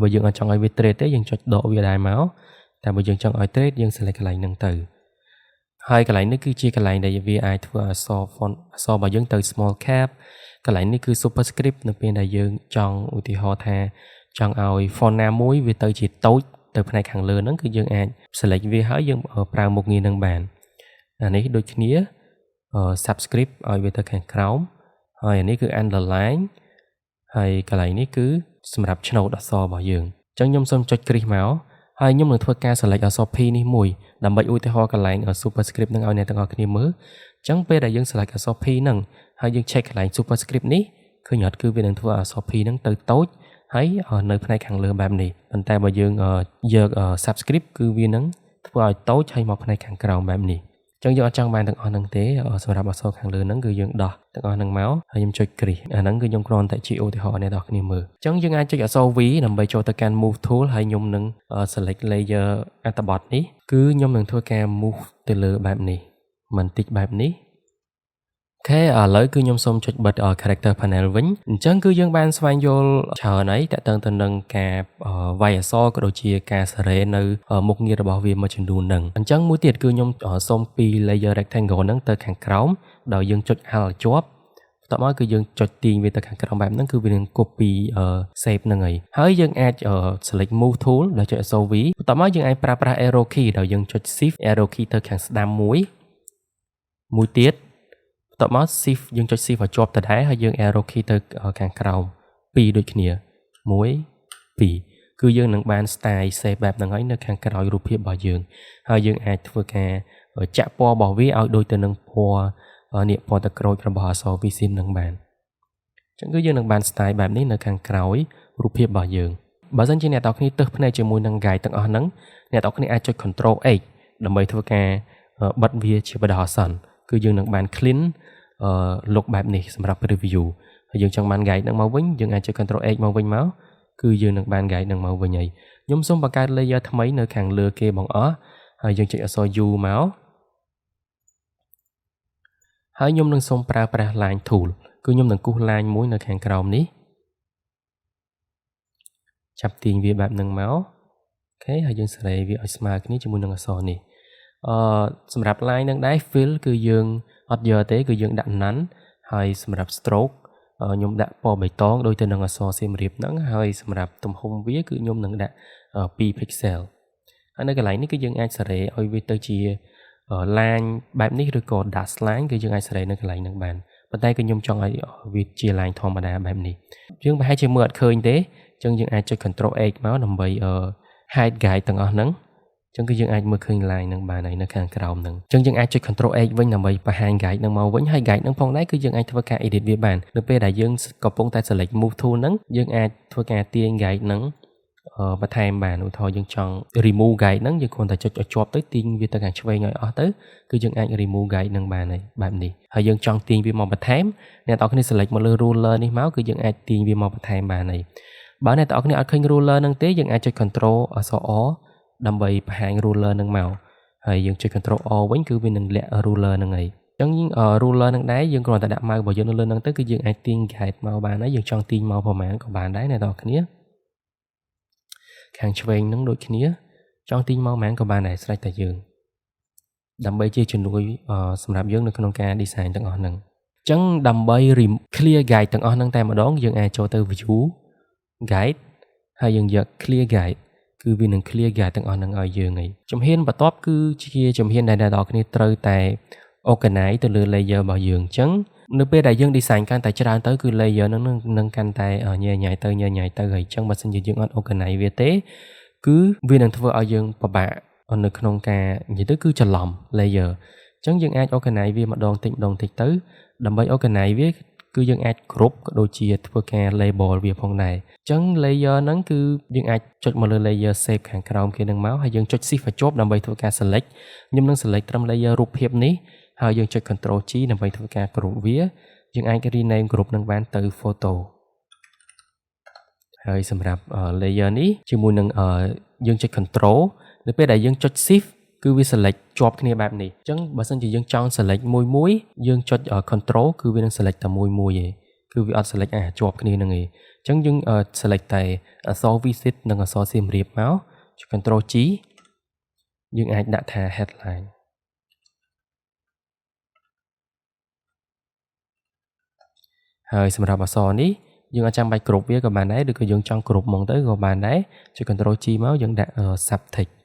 [SPEAKER 1] បើយើងអត់ចង់ឲ្យវា trade ទេយើងចុចដកវាដែរមកតែបើយើងចង់ឲ្យ trade យើង select កន្លែងហ្នឹងទៅហើយកន្លែងនេះគឺជាកន្លែងដែលវាអាចធ្វើអក្សរ font អក្សររបស់យើងទៅ small cap កន្លែងនេះគឺ superscript នៅពេលដែលយើងចង់ឧទាហរណ៍ថាចង់ឲ្យ font ណាមួយវាទៅជាតូចទៅផ្នែកខាងលើហ្នឹងគឺយើងអាច select វាហើយយើងប្រើមុខងារហ្នឹងបានអានេះដូចគ្នា subscript ឲ្យវាទៅខាងក្រោមហើយអានេះគឺ underline ហើយកន្លែងនេះគឺសម្រាប់ឆ្នោតអក្សររបស់យើងអញ្ចឹងខ្ញុំសូមចុចគ្រីសមកហើយខ្ញុំនឹងធ្វើការ select អក្សរ P នេះមួយដើម្បីឧទាហរណ៍កន្លែង superscript នឹងឲ្យអ្នកទាំងអស់គ្នាមើលអញ្ចឹងពេលដែលយើង select អក្សរ P ហ្នឹងហើយយើង check កន្លែង superscript នេះឃើញអត់គឺវានឹងធ្វើអក្សរ P ហ្នឹងទៅតូចហើយនៅផ្នែកខាងលើបែបនេះប៉ុន្តែបើយើងយក subscript គឺវានឹងធ្វើឲ្យតូចហើយមកផ្នែកខាងក្រោមបែបនេះអញ្ចឹងយើងអត់ចង់បានទាំងអស់ហ្នឹងទេសម្រាប់អក្សរខាងលើហ្នឹងគឺយើងដោះទាំងអស់ហ្នឹងមកហើយខ្ញុំចុចគ្រីសអាហ្នឹងគឺខ្ញុំគ្រាន់តែជាឧទាហរណ៍អ្នកនរគ្នាមើលអញ្ចឹងយើងអាចចុចអក្សរ V ដើម្បីចូលទៅកាន់ Move Tool ហើយខ្ញុំនឹង select layer អត្ថបទនេះគឺខ្ញុំនឹងធ្វើការ move ទៅលើបែបនេះបន្តិចបែបនេះអូខេឥឡូវគឺខ្ញុំសូមចុចបិទ character panel វិញអញ្ចឹងគឺយើងបានស្វែងយល់ច្រើនហើយតើតើទៅនឹងការវាយអក្សរក៏ដូចជាការសេរីនៅមុខងាររបស់វាមួយចំនួនហ្នឹងអញ្ចឹងមួយទៀតគឺខ្ញុំសូមពី layer rectangle ហ្នឹងទៅខាងក្រោមដោយយើងចុច Alt ជាប់បន្ទាប់មកគឺយើងចុចទាញវាទៅខាងក្រោមបែបហ្នឹងគឺវានឹង copy shape ហ្នឹងហើយយើងអាច select move tool ដោយចុចអក្សរ V បន្ទាប់មកយើងអាចប្រើប្រាស់ arrow key ដោយយើងចុច shift arrow key ទៅខាងស្ដាំមួយទៀតតមក shift យើងចុច shift ឲ្យជាប់ដដែលហើយយើង arrow key ទៅខាងក្រោម2ដូចគ្នា1 2គឺយើងនឹងបាន style shape បែបហ្នឹងហើយនៅខាងក្រោយរូបភាពរបស់យើងហើយយើងអាចធ្វើការចាក់ពណ៌របស់វាឲ្យដូចទៅនឹងពណ៌នេះពណ៌ទឹកក្រូចរបស់អក្សរ VSync នឹងបានអញ្ចឹងគឺយើងនឹងបាន style បែបនេះនៅខាងក្រោយរូបភាពរបស់យើងបើសិនជាអ្នកនរគ្នាទើសភ្នែកជាមួយនឹង guide ទាំងអស់ហ្នឹងអ្នកនរគ្នាអាចចុច Control X ដើម្បីធ្វើការបិទវាជាបដោះអាសន្នគឺយើងនឹងបាន clean look បែបនេះសម្រាប់ preview ហើយយើងចង់បាន guide នឹងមកវិញយើងអាចចុច Control X មកវិញមកគឺយើងនឹងបាន guide នឹងមកវិញហើយខ្ញុំសូមបង្កើត layer ថ្មីនៅខាងលើគេបងអស់ហើយយើងចុចអក្សរ U មកហើយខ្ញុំនឹងសូមប្រើប្រាស់ line tool គឺខ្ញុំនឹងគូស line មួយនៅខាងក្រោមនេះចាប់ទាញវាបែបហ្នឹងមកអូខេហើយយើងសេរីវាឲ្យស្មើគ្នាជាមួយនឹងអក្សរនេះសម្រាប់ line នឹងដែរ fill គឺយើងអត់យកទេគឺយើងដាក់ none ហើយសម្រាប់ stroke ខ្ញុំដាក់ពណ៌បៃតងដូចទៅនឹងអក្សរសៀមរាបហ្នឹងហើយសម្រាប់ទំហំវាគឺខ្ញុំនឹងដាក់2 pixel ហើយនៅកន្លែងនេះគឺយើងអាចសេរីឲ្យវាទៅជា line បែបនេះឬក៏ dash line គឺយើងអាចសេរីនៅកន្លែងហ្នឹងបានប៉ុន្តែគឺខ្ញុំចង់ឲ្យវាជា line ធម្មតាបែបនេះយើងប្រហែលជាមើលអត់ឃើញទេអញ្ចឹងយើងអាចចុច Control X មកដើម្បី hide guide ទាំងអស់ហ្នឹងអញ្ចឹងគឺយើងអាចមើលឃើញ line ហ្នឹងបានហើយនៅខាងក្រោមហ្នឹងអញ្ចឹងយើងអាចចុច Control X វិញដើម្បីបង្ហាញ guide ហ្នឹងមកវិញហើយ guide ហ្នឹងផងដែរគឺយើងអាចធ្វើការ edit វាបាននៅពេលដែលយើងកំពុងតែ select move tool ហ្នឹងយើងអាចធ្វើការទាញ guide ហ្នឹងបន្ថែមបានឧទាហរណ៍យើងចង់ remove guide ហ្នឹងយើងគ្រាន់តែចុចឲ្យជាប់ទៅទាញវាទៅខាងឆ្វេងឲ្យអស់ទៅគឺយើងអាច remove guide ហ្នឹងបានហើយបែបនេះហើយយើងចង់ទាញវាមកបន្ថែមអ្នកនរគ្នា select មកលើ ruler នេះមកគឺយើងអាចទាញវាមកបន្ថែមបានហើយបើអ្នកនរគ្នាអត់ឃើញ ruler ហ្នឹងទេយើងអាចចុច control អក្សរ R ដើម្បីបង្ហាញ ruler ហ្នឹងមកហើយយើងចុច control R វិញគឺវានឹងលាក់ ruler ហ្នឹងហើយអញ្ចឹង ruler ហ្នឹងដែរយើងគ្រាន់តែដាក់ម៉ៅរបស់យើងនៅលើហ្នឹងទៅគឺយើងអាចទាញ guide មកបានហើយយើងចង់ទាញមកប្រហែលក៏បានដែរអ្នកនរគ្នាខាងឆ្វេងហ្នឹងដូចគ្នាចង់ទាញមកប្រហែលក៏បានដែរស្រេចតែយើងដើម្បីជាជំនួយសម្រាប់យើងនៅក្នុងការ design ទាំងអស់ហ្នឹងអញ្ចឹងដើម្បី clear guide ទាំងអស់ហ្នឹងតែម្ដងយើងអាចចូលទៅ view guide ហើយយើងយក clear guide គឺវានឹង clear guide ទាំងអស់ហ្នឹងឲ្យយើងហើយជំហានបន្ទាប់គឺជាជំហានដែលអ្នកនរគ្នាត្រូវតែ organize ទៅលើ layer របស់យើងអញ្ចឹងនៅពេលដែលយើង design កាន់តែច្រើនទៅគឺ layer ហ្នឹងនឹងកាន់តែញ៉ៃទៅហើយអញ្ចឹងបើសិនជាយើងអត់ organize វាទេគឺវានឹងធ្វើឲ្យយើងពិបាកនៅក្នុងការនិយាយទៅគឺច្រឡំ layer អញ្ចឹងយើងអាច organize វាម្ដងតិចទៅដើម្បី organize វាគឺយើងអាចគ្រប់ក៏ដូចជាធ្វើការ label វាផងដែរអញ្ចឹង layer ហ្នឹងគឺយើងអាចចុចមកលើ layer shape ខាងក្រោមគេនឹងមកហើយយើងចុច shift ឲ្យជាប់ដើម្បីធ្វើការ select ខ្ញុំនឹង select ត្រឹម layer រូបភាពនេះហើយយើងចុច Control G ដើម្បីធ្វើការគ្រប់វាយើងអាច rename គ្រប់នឹងបានទៅ photo ហើយសម្រាប់ layer នេះជាមួយនឹងយើងចុច control នៅពេលដែលយើងចុច shift គឺវា select ជាប់គ្នាបែបនេះអញ្ចឹងបើសិនជាយើងចង់ select មួយយើងចុច control គឺវានឹង select តែមួយទេគឺវាអត់ select ជាប់គ្នានឹងទេអញ្ចឹងយើង select តែអក្សរ visit និងអក្សរសៀមរាបមកចុច control G យើងអាចដាក់ថា headline ហើយសម្រាប់អក្សរនេះយើងអាចចាំបាច់គ្រប់វាក៏បានដែរឬក៏យើងចង់គ្រប់ហ្មងទៅក៏បានដែរចុច control G មកយើងដាក់ subtext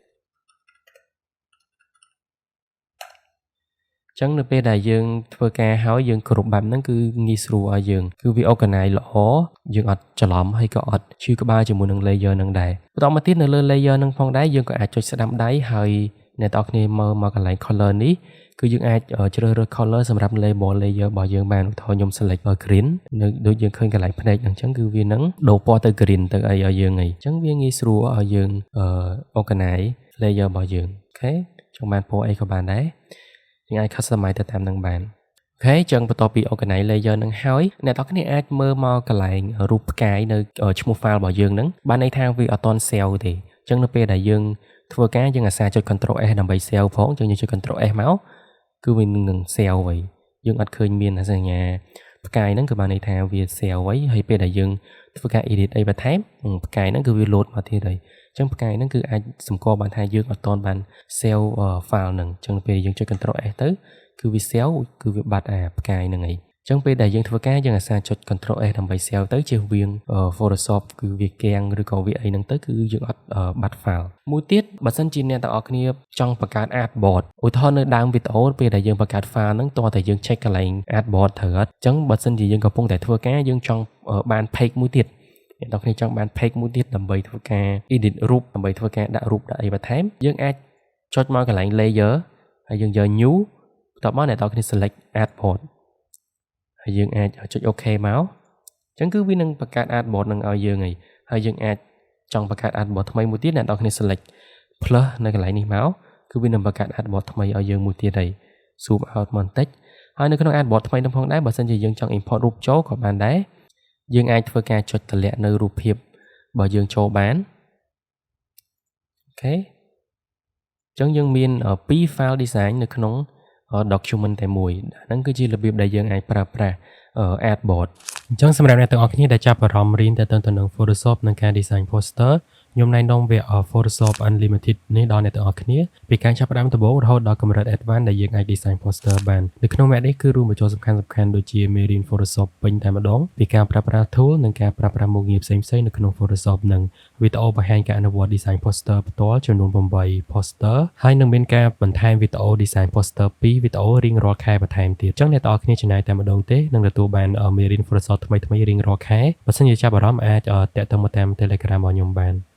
[SPEAKER 1] ចឹងនៅពេលដែលយើងធ្វើការហើយយើងគ្រប់បែបហ្នឹងគឺងាយស្រួលឲ្យយើងគឺវា organize ល្អយើងអត់ច្រឡំហើយក៏អត់ឈឺក្បាលជាមួយនឹង layer ហ្នឹងដែរបន្តមកទៀតនៅលើ layer ហ្នឹងផងដែរយើងក៏អាចចុចស្ដាំដៃហើយអ្នកទាំងអស់គ្នាមើលមកកន្លែង color នេះគឺយើងអាចជ្រើសរើស color សម្រាប់ label layer របស់យើងបានឧទាហរណ៍ខ្ញុំ select green នៅដូចយើងឃើញកន្លែងភ្នែកអញ្ចឹងគឺវានឹងដូរពណ៌ទៅ green ទៅអីឲ្យយើងអីអញ្ចឹងវាងាយស្រួលឲ្យយើងorganize layer របស់យើងអូខេចង់បានពណ៌អីក៏បានដែរយើងអាច customize ទៅតាមនឹងបានអូខេចឹងបន្ទាប់ពី organize layer នឹងហើយអ្នកទាំងគ្នាអាចមើលមកកន្លែងរូបផ្កាយនៅឈ្មោះ file របស់យើងហ្នឹងបានន័យថាវាអត់ទាន់ save ទេចឹងនៅពេលដែលយើងធ្វើការយើងអាសាចុច control S ដើម្បី save ផងចឹងយើងចុច control S មកគឺវានឹង save ហើយយើងអត់ឃើញមានសញ្ញាផ្កាយហ្នឹងគឺបានន័យថាវា save ហើយពេលដែលយើងធ្វើការ edit អីបន្ថែមផ្កាយហ្នឹងគឺវា load មកទៀតហើយអញ្ចឹងផ្កាយហ្នឹងគឺអាចសម្គាល់បានថាយើងអត់ទាន់បាន save file ហ្នឹងអញ្ចឹងពេលយើងចុច control S ទៅគឺវា save គឺវាបាត់ផ្កាយហ្នឹងហើយអញ្ចឹងពេលដែលយើងធ្វើការយើងអាសាចុច control S ដើម្បី save ទៅជៀសវាង Photoshop គឺវាគាំងឬក៏វាអីហ្នឹងទៅគឺយើងអត់បាត់ file មួយទៀតបើសិនជាអ្នកទាំងអស់គ្នាចង់បង្កើត artboard ឧទាហរណ៍នៅដើមវីដេអូពេលដែលយើងបង្កើត file ហ្នឹងតោះតែយើង check កន្លែង artboard ត្រូវអត់អញ្ចឹងបើសិនជាយើងកំពុងតែធ្វើការយើងចង់បាន page មួយទៀតអ្នកទាំងគ្នាចង់បាន page មួយទៀតដើម្បីធ្វើការ edit រូបដើម្បីធ្វើការដាក់រូបដាក់អីបន្ថែមយើងអាចចុចមកកន្លែង layer ហើយយើងយក new បន្ទាប់មកអ្នកទាំងគ្នា select artboard ហើយយើងអាចចុច OK មកអញ្ចឹងគឺវានឹងបង្កើត artboard នឹងឲ្យយើងហើយយើងអាចចង់បង្កើត artboard ថ្មីមួយទៀតអ្នកទាំងគ្នា select plus នៅកន្លែងនេះមកគឺវានឹងបង្កើត artboard ថ្មីឲ្យយើងមួយទៀតហើយ zoom out មកបន្តិចហើយនៅក្នុង artboard ថ្មីនោះផងដែរបើសិនជាយើងចង់ import រូបចូលក៏បានដែរយើងអាចធ្វើការចុចតម្លាក់នៅរូបភាពរបស់យើងចូលបានអូខេអញ្ចឹងយើងមាន2 file design នៅក្នុង document តែមួយហ្នឹងគឺជារបៀបដែលយើងអាចប្រើប្រាស់ artboard អញ្ចឹងសម្រាប់អ្នកទាំងអស់គ្នាដែលចាប់អារម្មណ៍រៀនទៅនឹង Photoshop និងការ design poster ខ្ញុំណែនាំវគ្គ Photoshop Unlimited នេះដល់អ្នកទាំងអស់គ្នាពីការចាប់ផ្ដើមដំបូងរហូតដល់កម្រិត Advanced ដែលយើងអាច design poster បាននៅក្នុងវគ្គនេះគឺរួមបញ្ចូលសំខាន់ៗដូចជាមេរៀន Photoshop ពេញតែម្ដងពីការប្រើប្រាស់ tool និងការប្រើប្រាស់មុខងារផ្សេងៗនៅក្នុង Photoshop និងវីដេអូបង្ហាញការអនុវត្ត design poster ផ្ទាល់ចំនួន8 poster ហើយនឹងមានការបន្ថែមវីដេអូ design poster 2វីដេអូរៀងរាល់ខែបន្ថែមទៀតអញ្ចឹងអ្នកទាំងអស់គ្នាចំណាយតែម្ដងទេនឹងទទួលបានមេរៀន Photoshop ថ្មីៗរៀងរាល់ខែបើសិនជាចាប់អារម្មណ៍អាចតាក់ទងមកតាម Telegram របស់ខ្ញុំបាន